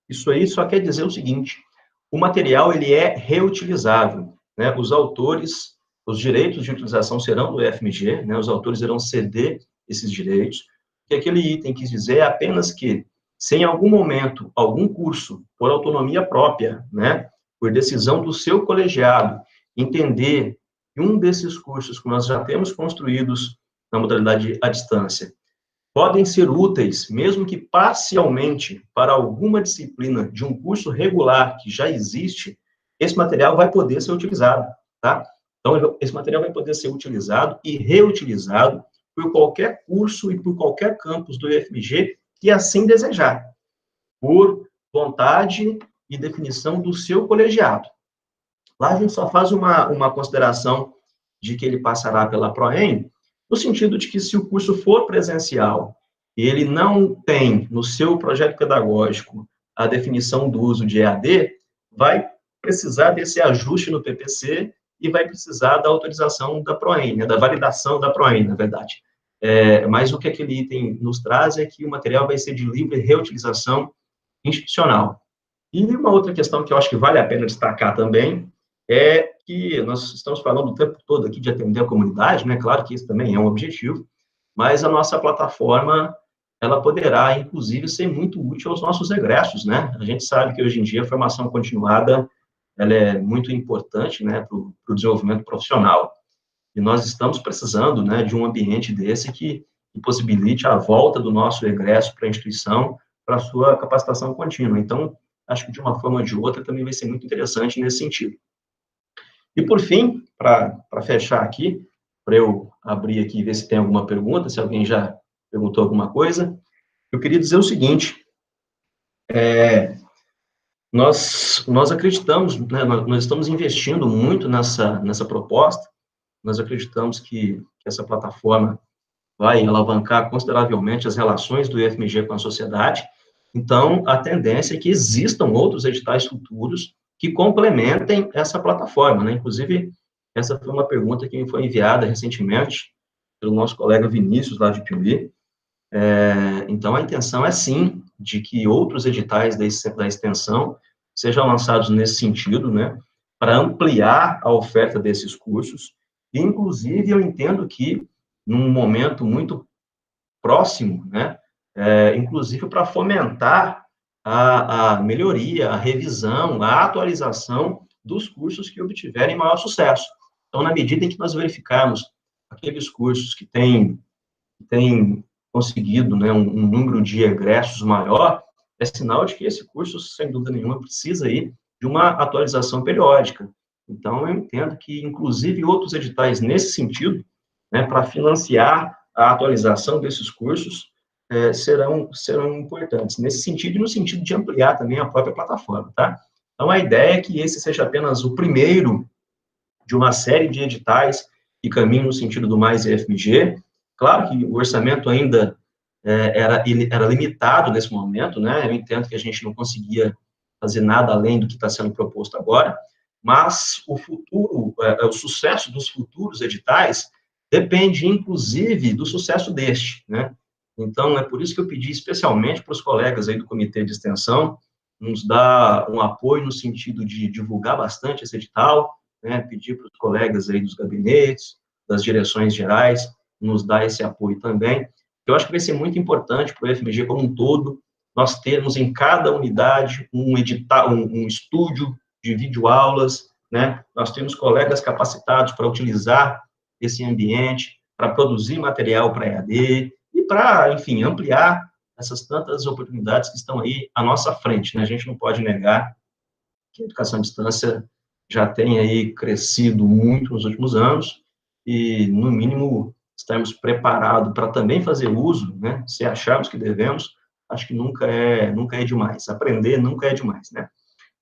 isso aí só quer dizer o seguinte: o material ele é reutilizável, né? Os autores, os direitos de utilização serão do IFMG, né? Os autores irão ceder esses direitos. O que aquele item quis dizer é apenas que, se em algum momento, algum curso, por autonomia própria, né, por decisão do seu colegiado, entender que um desses cursos que nós já temos construídos na modalidade à distância podem ser úteis, mesmo que parcialmente, para alguma disciplina de um curso regular que já existe, esse material vai poder ser utilizado, tá? Então, esse material vai poder ser utilizado e reutilizado por qualquer curso e por qualquer campus do IFMG que assim desejar, por vontade e definição do seu colegiado. Lá a gente só faz uma consideração de que ele passará pela PROEM, no sentido de que, se o curso for presencial e ele não tem no seu projeto pedagógico a definição do uso de EAD, vai precisar desse ajuste no PPC e vai precisar da autorização da PROEM, né, da validação da PROEM, na verdade. Mas o que aquele item nos traz é que o material vai ser de livre reutilização institucional. E uma outra questão que eu acho que vale a pena destacar também é que nós estamos falando o tempo todo aqui de atender a comunidade, né? Claro que isso também é um objetivo, mas a nossa plataforma, ela poderá, inclusive, ser muito útil aos nossos egressos, né? A gente sabe que, hoje em dia, a formação continuada, ela é muito importante, né, para o desenvolvimento profissional, e nós estamos precisando, né, de um ambiente desse que possibilite a volta do nosso egresso para a instituição, para a sua capacitação contínua. Então, acho que, de uma forma ou de outra, também vai ser muito interessante nesse sentido. E, por fim, para fechar aqui, para eu abrir aqui e ver se tem alguma pergunta, se alguém já perguntou alguma coisa, eu queria dizer o seguinte: nós acreditamos, né, nós estamos investindo muito nessa proposta, nós acreditamos que essa plataforma vai alavancar consideravelmente as relações do IFMG com a sociedade. Então, a tendência é que existam outros editais futuros que complementem essa plataforma, né? Inclusive, essa foi uma pergunta que me foi enviada recentemente pelo nosso colega Vinícius, lá de Piuí. Então, a intenção é, sim, de que outros editais da extensão sejam lançados nesse sentido, né, para ampliar a oferta desses cursos. E, inclusive, eu entendo que, num momento muito próximo, né, inclusive para fomentar a melhoria, a revisão, a atualização dos cursos que obtiverem maior sucesso. Então, na medida em que nós verificarmos aqueles cursos que têm conseguido, né, um número de egressos maior, é sinal de que esse curso, sem dúvida nenhuma, precisa aí de uma atualização periódica. Então, eu entendo que, inclusive, outros editais nesse sentido, né, para financiar a atualização desses cursos, serão importantes, nesse sentido e no sentido de ampliar também a própria plataforma, tá? Então, a ideia é que esse seja apenas o primeiro de uma série de editais que caminham no sentido do Mais EFMG. Claro que o orçamento ainda era limitado nesse momento, né? Eu entendo que a gente não conseguia fazer nada além do que está sendo proposto agora, mas o futuro, o sucesso dos futuros editais depende, inclusive, do sucesso deste, né? Então, é por isso que eu pedi especialmente para os colegas aí do Comitê de Extensão nos dar um apoio no sentido de divulgar bastante esse edital, né? Pedir para os colegas aí dos gabinetes, das direções gerais, nos dar esse apoio também. Eu acho que vai ser muito importante para o FMG como um todo, nós termos em cada unidade um edital, um estúdio de videoaulas, né? Nós temos colegas capacitados para utilizar esse ambiente, para produzir material para EAD e para, enfim, ampliar essas tantas oportunidades que estão aí à nossa frente, né? A gente não pode negar que a educação à distância já tem aí crescido muito nos últimos anos e, no mínimo, estarmos preparados para também fazer uso, né? Se acharmos que devemos, acho que nunca é demais. Aprender nunca é demais, né?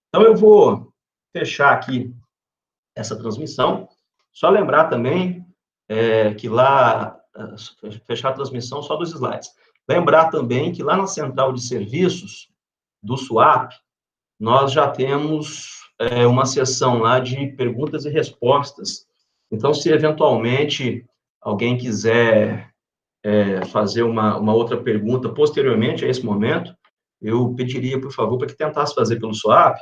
Então, eu vou fechar aqui essa transmissão. Só lembrar também que lá, fechar a transmissão só dos slides. Lembrar também que lá na central de serviços do SUAP, nós já temos uma sessão lá de perguntas e respostas. Então, se eventualmente alguém quiser fazer uma outra pergunta posteriormente a esse momento, eu pediria, por favor, para que tentasse fazer pelo SUAP,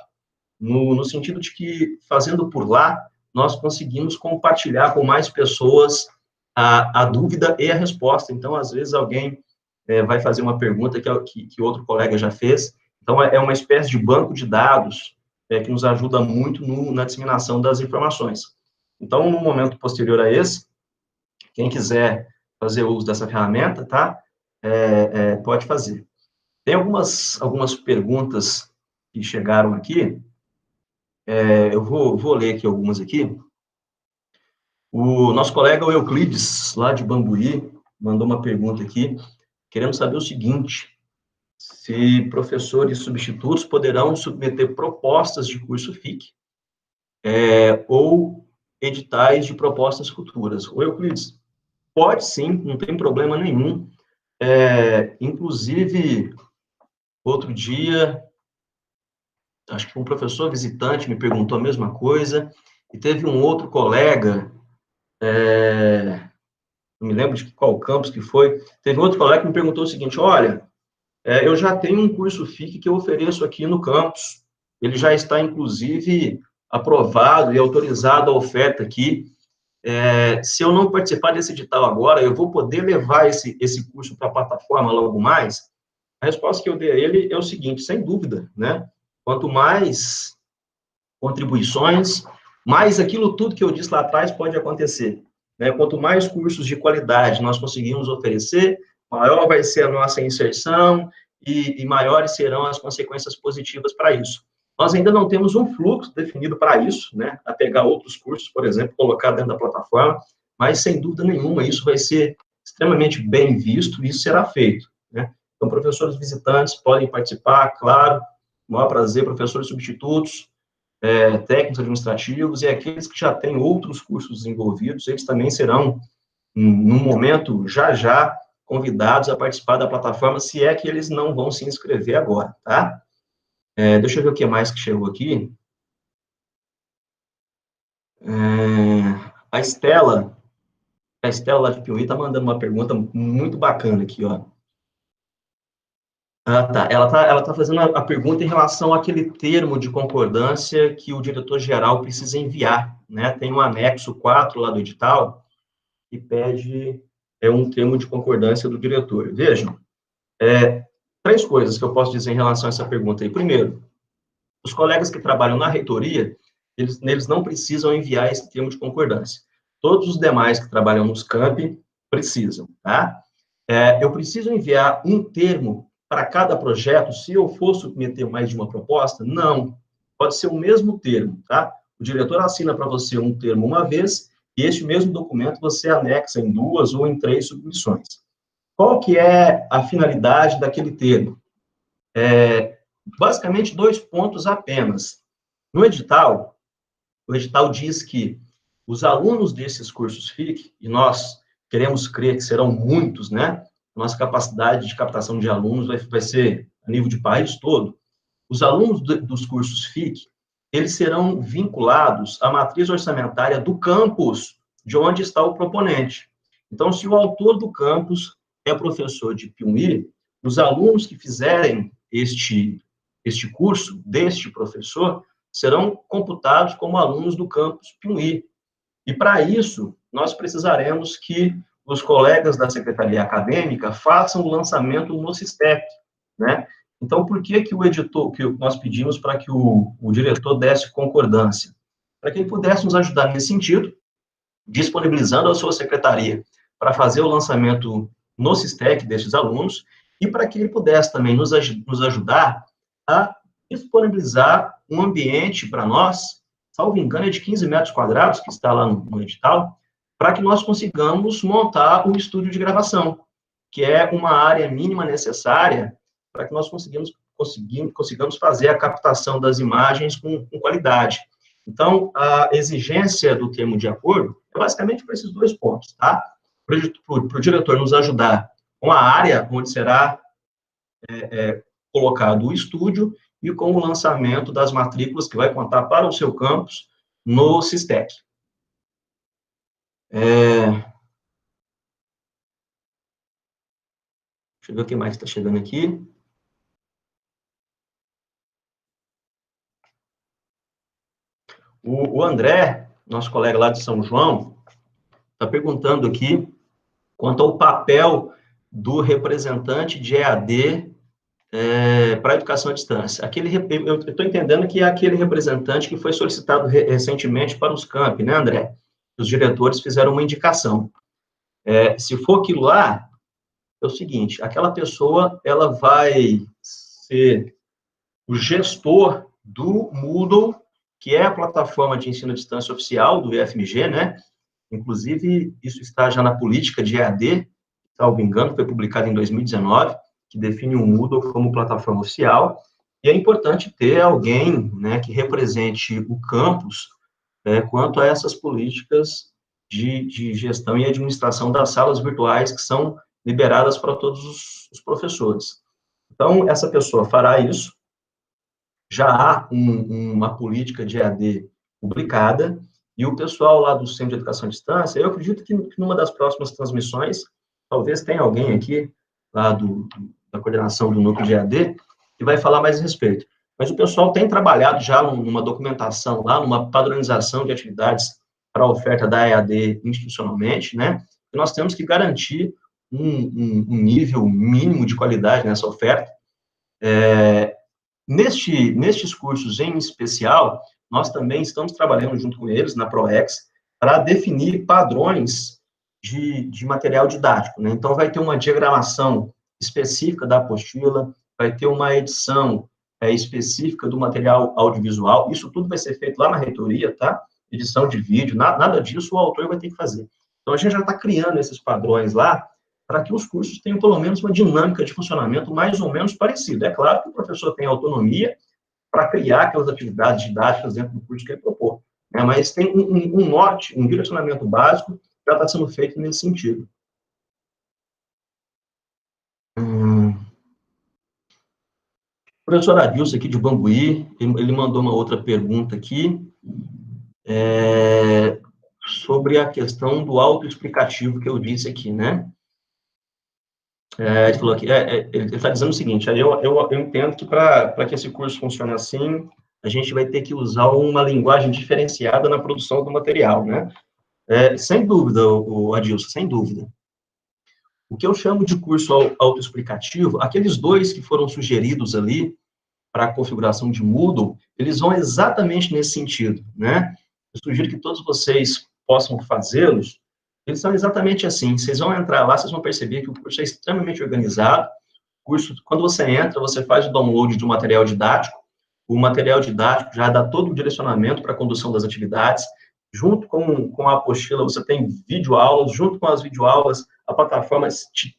no sentido de que, fazendo por lá, nós conseguimos compartilhar com mais pessoas a dúvida e a resposta. Então, às vezes, alguém vai fazer uma pergunta que outro colega já fez. Então, é uma espécie de banco de dados que nos ajuda muito na disseminação das informações. Então, no momento posterior a esse, quem quiser fazer uso dessa ferramenta, tá? Pode fazer. Tem algumas perguntas que chegaram aqui. Eu vou ler aqui algumas aqui. O nosso colega, o Euclides, lá de Bambuí, mandou uma pergunta aqui, querendo saber o seguinte: se professores substitutos poderão submeter propostas de curso FIC ou editais de propostas futuras. O Euclides, pode sim, não tem problema nenhum. Inclusive, outro dia, acho que um professor visitante me perguntou a mesma coisa, e teve um outro colega, não me lembro de qual campus que foi, teve outro colega que me perguntou o seguinte: olha, eu já tenho um curso FIC que eu ofereço aqui no campus, ele já está, inclusive, aprovado e autorizado a oferta aqui. Se eu não participar desse edital agora, eu vou poder levar esse curso para a plataforma logo mais? A resposta que eu dei a ele é o seguinte: sem dúvida, né? Quanto mais contribuições, mais aquilo tudo que eu disse lá atrás pode acontecer, né? Quanto mais cursos de qualidade nós conseguimos oferecer, maior vai ser a nossa inserção e maiores serão as consequências positivas para isso. Nós ainda não temos um fluxo definido para isso, né? A pegar outros cursos, por exemplo, colocar dentro da plataforma, mas, sem dúvida nenhuma, isso vai ser extremamente bem visto e isso será feito, né? Então, professores visitantes podem participar, claro, com o maior prazer, professores substitutos, técnicos administrativos e aqueles que já têm outros cursos desenvolvidos, eles também serão, num momento, já, convidados a participar da plataforma, se é que eles não vão se inscrever agora, tá? Deixa eu ver o que mais que chegou aqui. A Estela lá de Piuí está mandando uma pergunta muito bacana aqui, ó. Tá. Ela tá fazendo a pergunta em relação àquele termo de concordância que o diretor-geral precisa enviar, né? Tem um anexo 4 lá do edital que pede um termo de concordância do diretor. Vejam, 3 coisas que eu posso dizer em relação a essa pergunta aí. Primeiro, os colegas que trabalham na reitoria, eles não precisam enviar esse termo de concordância. Todos os demais que trabalham nos campi precisam, tá? Eu preciso enviar um termo para cada projeto, se eu for submeter mais de uma proposta? Não. Pode ser o mesmo termo, tá? O diretor assina para você um termo uma vez, e este mesmo documento você anexa em 2 ou em 3 submissões. Qual que é a finalidade daquele termo? Basicamente, 2 pontos apenas. No edital, o edital diz que os alunos desses cursos FIC, e nós queremos crer que serão muitos, né? Nossa capacidade de captação de alunos vai ser a nível de país todo. Os alunos dos cursos FIC, eles serão vinculados à matriz orçamentária do campus de onde está o proponente. Então, se o autor do campus é professor de Piumhi, os alunos que fizerem este curso deste professor serão computados como alunos do campus Piumhi. E, para isso, nós precisaremos que os colegas da Secretaria Acadêmica façam o lançamento no SISTEC, né? Então, por que o editor, que nós pedimos para que o diretor desse concordância? Para que ele pudesse nos ajudar nesse sentido, disponibilizando a sua secretaria para fazer o lançamento no SISTEC desses alunos, e para que ele pudesse também nos ajudar a disponibilizar um ambiente para nós, salvo engano, é de 15 metros quadrados, que está lá no edital, para que nós consigamos montar um estúdio de gravação, que é uma área mínima necessária para que nós consigamos fazer a captação das imagens com qualidade. Então, a exigência do termo de acordo é basicamente para esses 2 pontos, tá? Para o diretor nos ajudar com a área onde será colocado o estúdio e com o lançamento das matrículas que vai contar para o seu campus no SISTEC. Deixa eu ver o que mais está chegando aqui. O André, nosso colega lá de São João, está perguntando aqui quanto ao papel do representante de EAD para a educação à distância. Eu estou entendendo que é aquele representante que foi solicitado recentemente para os campi, né, André? Os diretores fizeram uma indicação. Se for aquilo lá, é o seguinte, aquela pessoa, ela vai ser o gestor do Moodle, que é a plataforma de ensino à distância oficial do IFMG, né? Inclusive, isso está já na política de EAD, salvo engano, foi publicado em 2019, que define o Moodle como plataforma oficial, e é importante ter alguém, né, que represente o campus quanto a essas políticas de gestão e administração das salas virtuais que são liberadas para todos os professores. Então, essa pessoa fará isso, já há uma política de EAD publicada, e o pessoal lá do Centro de Educação à Distância, eu acredito que numa das próximas transmissões, talvez tenha alguém aqui, lá da coordenação do núcleo de EAD, que vai falar mais a respeito. Mas o pessoal tem trabalhado já numa documentação lá, numa padronização de atividades para a oferta da EAD institucionalmente, né? E nós temos que garantir um nível mínimo de qualidade nessa oferta. Nestes cursos em especial, nós também estamos trabalhando junto com eles, na ProEx, para definir padrões de material didático, né? Então, vai ter uma diagramação específica da apostila, vai ter uma edição específica do material audiovisual, isso tudo vai ser feito lá na reitoria, tá? Edição de vídeo, nada disso o autor vai ter que fazer. Então, a gente já está criando esses padrões lá, para que os cursos tenham, pelo menos, uma dinâmica de funcionamento mais ou menos parecida. É claro que o professor tem autonomia para criar aquelas atividades didáticas dentro do curso que ele propor, né? Mas tem um norte, um direcionamento básico, já está sendo feito nesse sentido. O professor Adilson, aqui de Bambuí, ele mandou uma outra pergunta aqui, sobre a questão do autoexplicativo que eu disse aqui, né? Ele falou aqui, ele está dizendo o seguinte, eu entendo que para que esse curso funcione assim, a gente vai ter que usar uma linguagem diferenciada na produção do material, né? Sem dúvida, o Adilson, sem dúvida. O que eu chamo de curso autoexplicativo, aqueles 2 que foram sugeridos ali para a configuração de Moodle, eles vão exatamente nesse sentido, né? Eu sugiro que todos vocês possam fazê-los. Eles são exatamente assim. Vocês vão entrar lá, vocês vão perceber que o curso é extremamente organizado. O curso, quando você entra, você faz o download de um material didático. o material didático já dá todo o direcionamento para a condução das atividades. Junto com a apostila, você tem videoaulas. Junto com as videoaulas, a plataforma te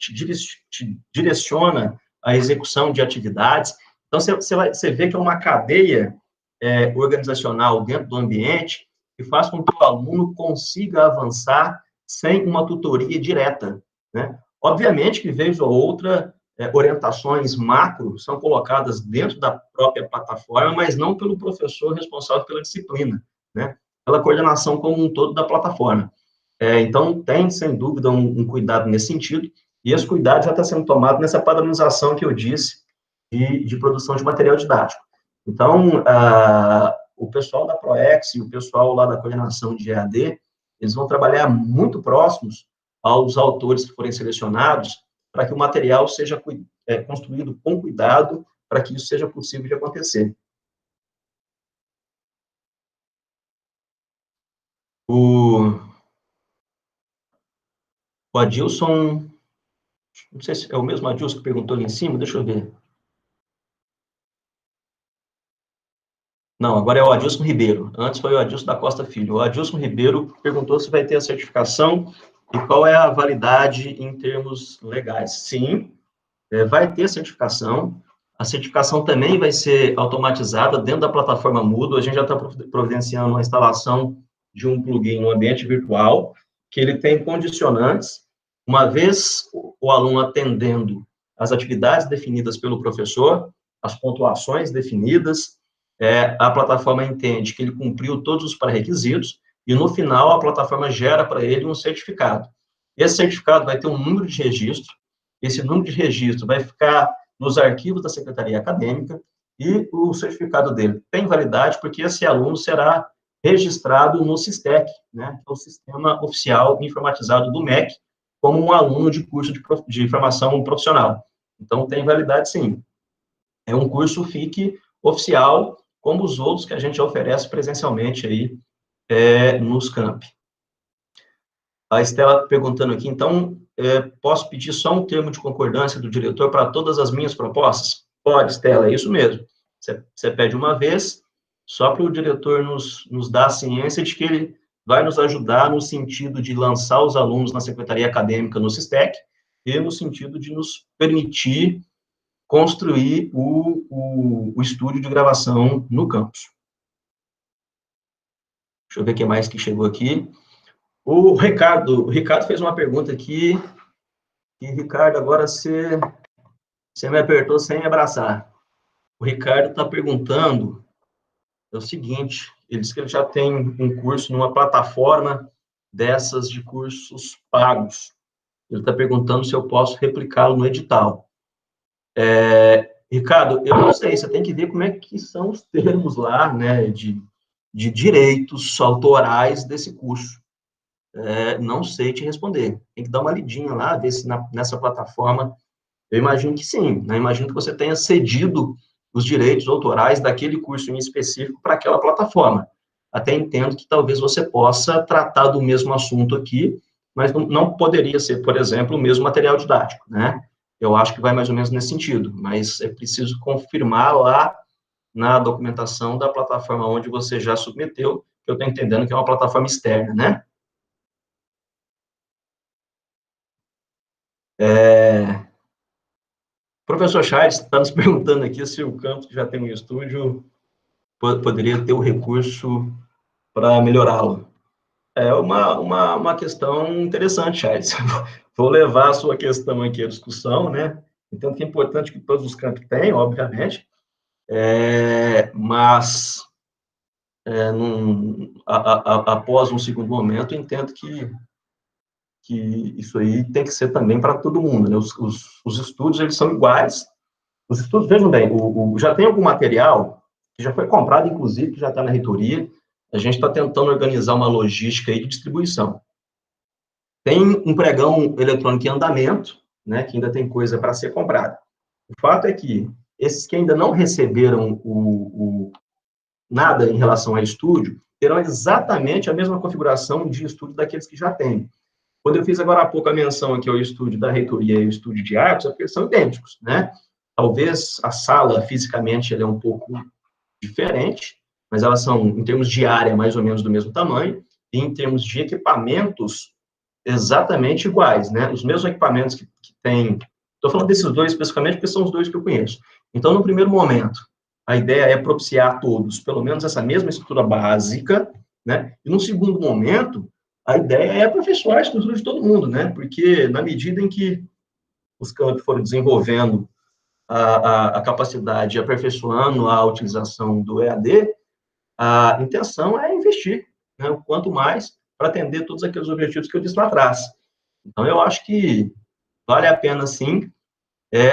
direciona a execução de atividades. Então, você vê que é uma cadeia organizacional dentro do ambiente que faz com que o aluno consiga avançar sem uma tutoria direta, né? Obviamente que, vez ou outra, orientações macro são colocadas dentro da própria plataforma, mas não pelo professor responsável pela disciplina, né? Pela coordenação como um todo da plataforma. Então, tem, sem dúvida, um cuidado nesse sentido, e esse cuidado já está sendo tomado nessa padronização que eu disse de produção de material didático. Então, o pessoal da ProEx e o pessoal lá da coordenação de EAD, eles vão trabalhar muito próximos aos autores que forem selecionados, para que o material seja construído com cuidado, para que isso seja possível de acontecer. O Adilson, não sei se é o mesmo Adilson que perguntou ali em cima, deixa eu ver. Não, agora é o Adilson Ribeiro. Antes foi o Adilson da Costa Filho. O Adilson Ribeiro perguntou se vai ter a certificação e qual é a validade em termos legais. Sim, vai ter certificação. A certificação também vai ser automatizada dentro da plataforma Moodle. A gente já está providenciando a instalação de um plugin no ambiente virtual, que ele tem condicionantes. Uma vez o aluno atendendo as atividades definidas pelo professor, as pontuações definidas, a plataforma entende que ele cumpriu todos os pré-requisitos e, no final, a plataforma gera para ele um certificado. Esse certificado vai ter um número de registro, esse número de registro vai ficar nos arquivos da Secretaria Acadêmica e o certificado dele tem validade porque esse aluno será registrado no SISTEC, né, que é o Sistema Oficial Informatizado do MEC, como um aluno de curso de formação profissional. Então, tem validade, sim. É um curso FIC oficial, como os outros que a gente oferece presencialmente aí nos campi. A Estela perguntando aqui, então, posso pedir só um termo de concordância do diretor para todas as minhas propostas? Pode, Estela, é isso mesmo. Você pede uma vez, só para o diretor nos dar a ciência de que ele vai nos ajudar no sentido de lançar os alunos na Secretaria Acadêmica no SISTEC e no sentido de nos permitir construir o estúdio de gravação no campus. Deixa eu ver o que mais que chegou aqui. O Ricardo fez uma pergunta aqui, e, Ricardo, agora você me apertou sem me abraçar. O Ricardo está perguntando o seguinte, ele disse que ele já tem um curso numa plataforma dessas de cursos pagos. Ele está perguntando se eu posso replicá-lo no edital. Ricardo, eu não sei, você tem que ver como é que são os termos lá, né, de direitos autorais desse curso. Não sei te responder. Tem que dar uma lidinha lá, ver se nessa plataforma, eu imagino que sim, né? Imagino que você tenha cedido os direitos autorais daquele curso em específico para aquela plataforma. Até entendo que talvez você possa tratar do mesmo assunto aqui, mas não poderia ser, por exemplo, o mesmo material didático, né? Eu acho que vai mais ou menos nesse sentido, mas é preciso confirmar lá na documentação da plataforma onde você já submeteu, que eu estou entendendo que é uma plataforma externa, né? O professor Charles está nos perguntando aqui se o campus que já tem um estúdio poderia ter o recurso para melhorá-lo. É uma questão interessante, Charles. Vou levar a sua questão aqui à discussão, né? Então, que é importante que todos os campos tenham, obviamente, mas após um segundo momento, entendo que isso aí tem que ser também para todo mundo, né? Os estudos, eles são iguais. Os estudos, vejam bem, já tem algum material que já foi comprado, inclusive, que já está na reitoria. A gente está tentando organizar uma logística aí de distribuição. Tem um pregão eletrônico em andamento, né, que ainda tem coisa para ser comprada. O fato é que esses que ainda não receberam nada em relação ao estúdio, terão exatamente a mesma configuração de estúdio daqueles que já têm. Quando eu fiz agora há pouco a menção aqui ao estúdio da reitoria e o estúdio de artes, é porque eles são idênticos, né? Talvez a sala, fisicamente, ela é um pouco diferente, mas elas são, em termos de área, mais ou menos do mesmo tamanho, e em termos de equipamentos, exatamente iguais, né? Os mesmos equipamentos que tem... Estou falando desses dois especificamente porque são os dois que eu conheço. Então, no primeiro momento, a ideia é propiciar a todos, pelo menos essa mesma estrutura básica, né? E no segundo momento, a ideia é aperfeiçoar a estrutura de todo mundo, né? Porque na medida em que os campos foram desenvolvendo a capacidade, aperfeiçoando a utilização do EAD, a intenção é investir, né? O quanto mais para atender todos aqueles objetivos que eu disse lá atrás. Então, eu acho que vale a pena, sim,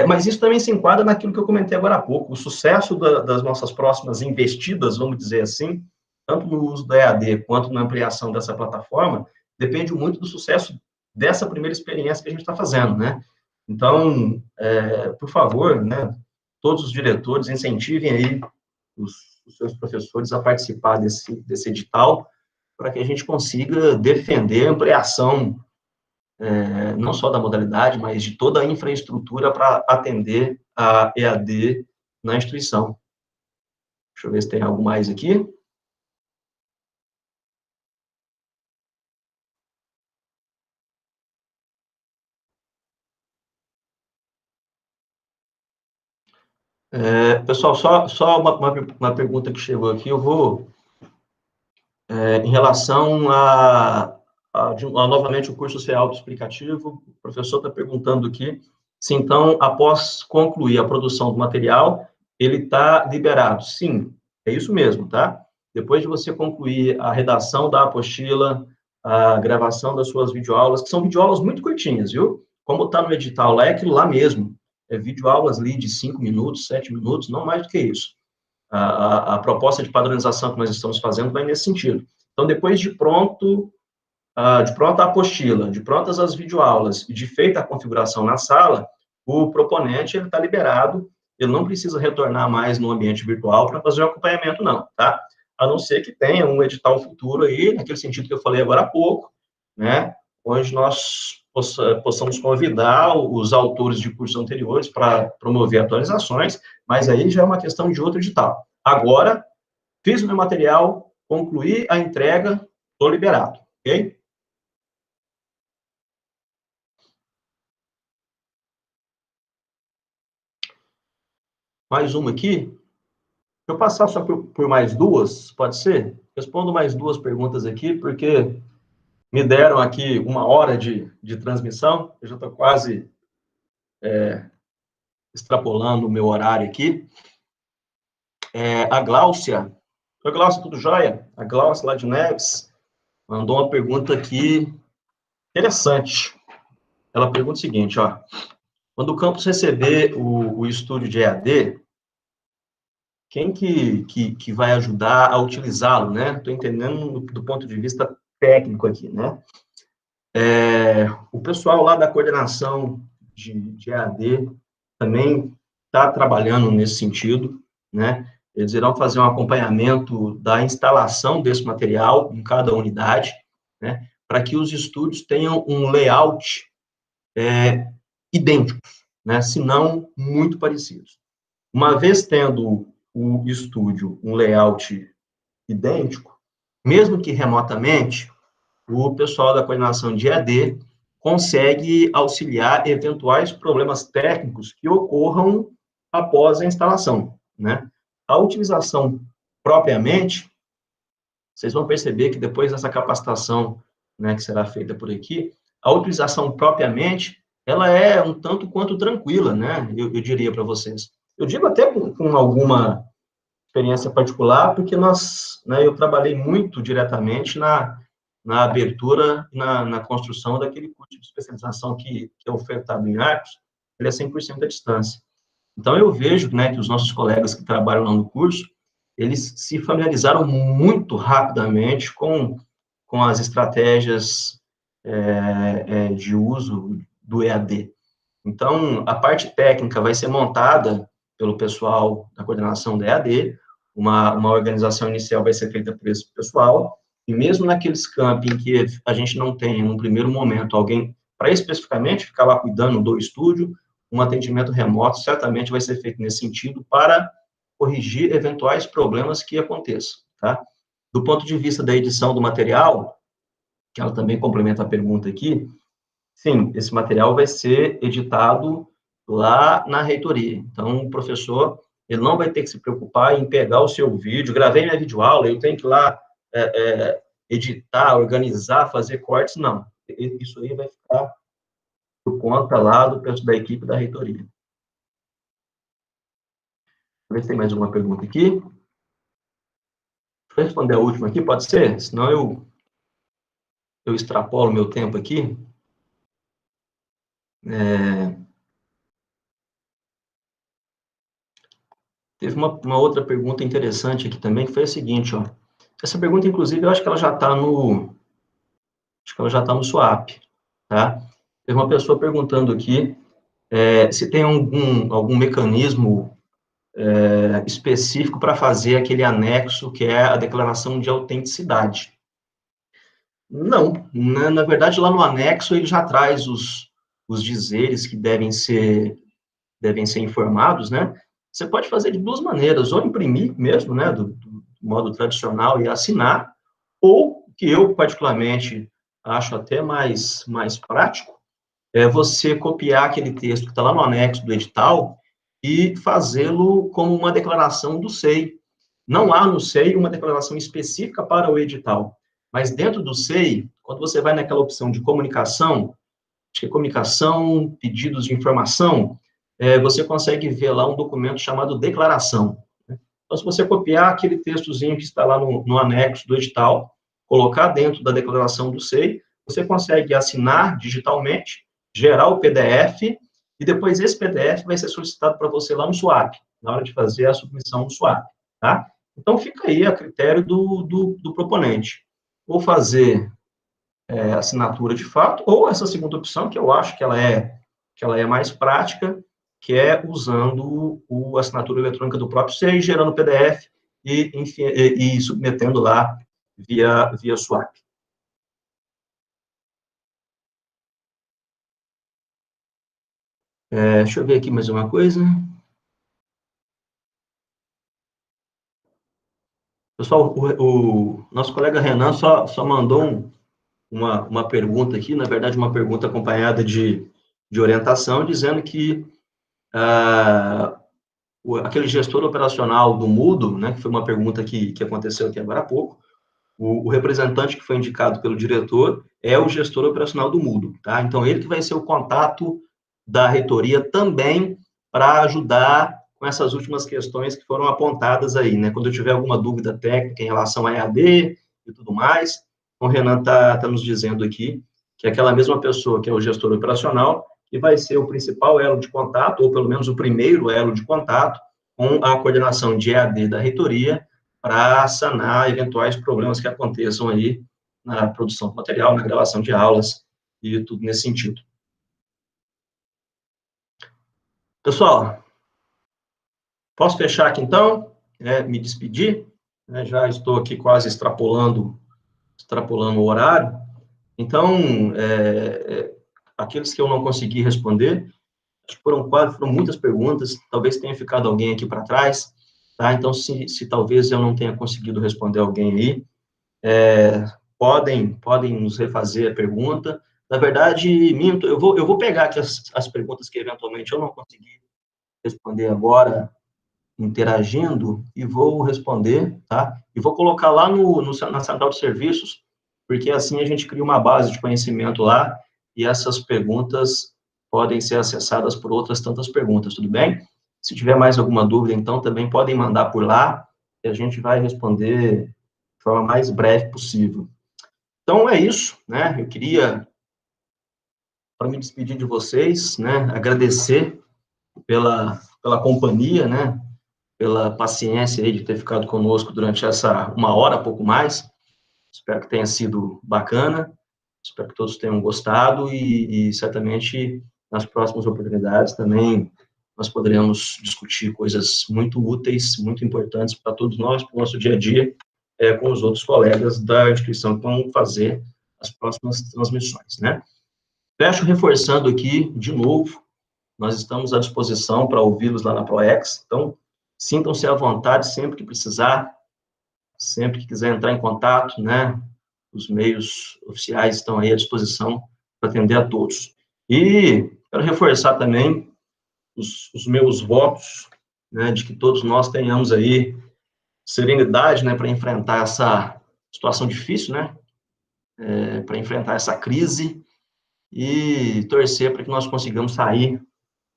mas isso também se enquadra naquilo que eu comentei agora há pouco, o sucesso das nossas próximas investidas, vamos dizer assim, tanto no uso da EAD quanto na ampliação dessa plataforma, depende muito do sucesso dessa primeira experiência que a gente está fazendo, né? Então, por favor, né, todos os diretores incentivem aí os seus professores a participar desse edital, para que a gente consiga defender a ampliação não só da modalidade, mas de toda a infraestrutura para atender a EAD na instituição. Deixa eu ver se tem algo mais aqui. Pessoal, só uma pergunta que chegou aqui, eu vou, em relação novamente, o curso ser autoexplicativo, o professor está perguntando aqui se, então, após concluir a produção do material, ele está liberado. Sim, é isso mesmo, tá? Depois de você concluir a redação da apostila, a gravação das suas videoaulas, que são videoaulas muito curtinhas, viu? Como está no edital lá, é aquilo lá mesmo. É videoaulas ali de 5 minutos, 7 minutos, não mais do que isso. A proposta de padronização que nós estamos fazendo vai nesse sentido. Então, depois de pronta a apostila, de prontas as videoaulas e de feita a configuração na sala, o proponente está liberado, ele não precisa retornar mais no ambiente virtual para fazer o acompanhamento, não, tá? A não ser que tenha um edital futuro aí, naquele sentido que eu falei agora há pouco, né? Onde nós possamos convidar os autores de cursos anteriores para promover atualizações, mas aí já é uma questão de outro edital. Agora, fiz o meu material, concluí a entrega, estou liberado, ok? Mais uma aqui. Deixa eu passar só por mais duas, pode ser? Respondo mais duas perguntas aqui, porque me deram aqui 1 hora de transmissão, eu já estou quase extrapolando o meu horário aqui. A Gláucia. Oi, Gláucia, tudo jóia? A Gláucia, lá de Neves, mandou uma pergunta aqui interessante. Ela pergunta o seguinte, ó. Quando o campus receber o estúdio de EAD, quem que vai ajudar a utilizá-lo, né? Estou entendendo do ponto de vista técnico aqui, né? O pessoal lá da coordenação de EAD também está trabalhando nesse sentido, né? Eles irão fazer um acompanhamento da instalação desse material em cada unidade, né? Para que os estúdios tenham um layout idêntico, né? Se não muito parecidos. Uma vez tendo o estúdio um layout idêntico, mesmo que remotamente, o pessoal da coordenação de EAD consegue auxiliar eventuais problemas técnicos que ocorram após a instalação, né? A utilização propriamente, vocês vão perceber que depois dessa capacitação, né, que será feita por aqui, a utilização propriamente, ela é um tanto quanto tranquila, né? Eu diria para vocês. Eu digo até com alguma experiência particular, porque eu trabalhei muito diretamente na abertura, na construção daquele curso de especialização que é ofertado em arcos, ele é 100% à distância. Então, eu vejo, né, que os nossos colegas que trabalham lá no curso, eles se familiarizaram muito rapidamente com as estratégias de uso do EAD. Então, a parte técnica vai ser montada pelo pessoal da coordenação da EAD, uma organização inicial vai ser feita por esse pessoal, e mesmo naqueles campos em que a gente não tem, num primeiro momento, alguém para especificamente ficar lá cuidando do estúdio, um atendimento remoto certamente vai ser feito nesse sentido para corrigir eventuais problemas que aconteçam, tá? Do ponto de vista da edição do material, que ela também complementa a pergunta aqui, sim, esse material vai ser editado lá na reitoria. Então, o professor, ele não vai ter que se preocupar em pegar o seu vídeo, gravei minha videoaula, eu tenho que ir lá editar, organizar, fazer cortes, não. Isso aí vai ficar por conta lá da equipe da reitoria. Vou ver se tem mais uma pergunta aqui. Deixa eu responder a última aqui, pode ser? Senão eu extrapolo meu tempo aqui. Teve uma outra pergunta interessante aqui também, que foi a seguinte, ó. Essa pergunta, inclusive, eu acho que ela já está no SWAP, tá? Teve uma pessoa perguntando aqui se tem algum mecanismo específico para fazer aquele anexo que é a declaração de autenticidade. Não, na verdade, lá no anexo ele já traz os dizeres que devem ser informados, né? Você pode fazer de duas maneiras, ou imprimir mesmo, né, do modo tradicional e assinar, ou, que eu particularmente acho até mais prático, é você copiar aquele texto que está lá no anexo do edital e fazê-lo como uma declaração do SEI. Não há no SEI uma declaração específica para o edital, mas dentro do SEI, quando você vai naquela opção de comunicação, acho que é comunicação, pedidos de informação, você consegue ver lá um documento chamado declaração. Então, se você copiar aquele textozinho que está lá no anexo do edital, colocar dentro da declaração do SEI, você consegue assinar digitalmente, gerar o PDF, e depois esse PDF vai ser solicitado para você lá no SWAP, na hora de fazer a submissão no SWAP, tá? Então, fica aí a critério do proponente. Ou fazer assinatura de fato, ou essa segunda opção, que eu acho que ela é mais prática, que é usando a assinatura eletrônica do próprio SEI, gerando PDF e submetendo lá via SWAP. Deixa eu ver aqui mais uma coisa. Pessoal, o nosso colega Renan só mandou uma pergunta aqui, na verdade, uma pergunta acompanhada de orientação, dizendo que aquele gestor operacional do Moodle, né, que foi uma pergunta que aconteceu aqui agora há pouco, o representante que foi indicado pelo diretor é o gestor operacional do Moodle, tá? Então, ele que vai ser o contato da reitoria também para ajudar com essas últimas questões que foram apontadas aí, né? Quando eu tiver alguma dúvida técnica em relação a EAD e tudo mais, o Renan está nos dizendo aqui que aquela mesma pessoa que é o gestor operacional que vai ser o principal elo de contato, ou pelo menos o primeiro elo de contato, com a coordenação de EAD da reitoria, para sanar eventuais problemas que aconteçam aí na produção do material, na gravação de aulas e tudo nesse sentido. Pessoal, posso fechar aqui então? Me despedir? Já estou aqui quase extrapolando o horário. Então, aqueles que eu não consegui responder, foram muitas perguntas, talvez tenha ficado alguém aqui para trás, tá? Então, se talvez eu não tenha conseguido responder alguém aí, podem nos refazer a pergunta. Na verdade, minto, eu vou pegar aqui as perguntas que eventualmente eu não consegui responder agora, interagindo, e vou responder, tá? E vou colocar lá na central de serviços, porque assim a gente cria uma base de conhecimento lá, e essas perguntas podem ser acessadas por outras tantas perguntas, tudo bem? Se tiver mais alguma dúvida, então, também podem mandar por lá, e a gente vai responder de forma mais breve possível. Então, é isso, né? Eu queria, para me despedir de vocês, né, agradecer pela companhia, né, pela paciência aí de ter ficado conosco durante essa 1 hora, pouco mais. Espero que tenha sido bacana, espero que todos tenham gostado e certamente nas próximas oportunidades também nós poderemos discutir coisas muito úteis, muito importantes para todos nós, para o nosso dia a dia, com os outros colegas da instituição que vão fazer as próximas transmissões, né? Fecho reforçando aqui, de novo, nós estamos à disposição para ouvi-los lá na ProEx, então, Sintam-se à vontade sempre que precisar, sempre que quiser entrar em contato, né? Os meios oficiais estão aí à disposição para atender a todos. E quero reforçar também os meus votos, né, de que todos nós tenhamos aí serenidade, né, para enfrentar essa situação difícil, né, para enfrentar essa crise e torcer para que nós consigamos sair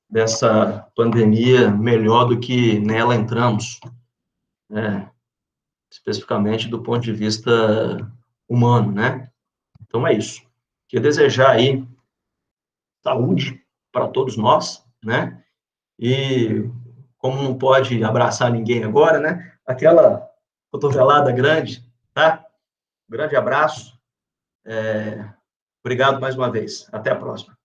dessa pandemia melhor do que nela entramos, né, especificamente do ponto de vista humano, né? Então é isso. Queria desejar aí saúde para todos nós, né? E como não pode abraçar ninguém agora, né? Aquela cotovelada grande, tá? Grande abraço. Obrigado mais uma vez. Até a próxima.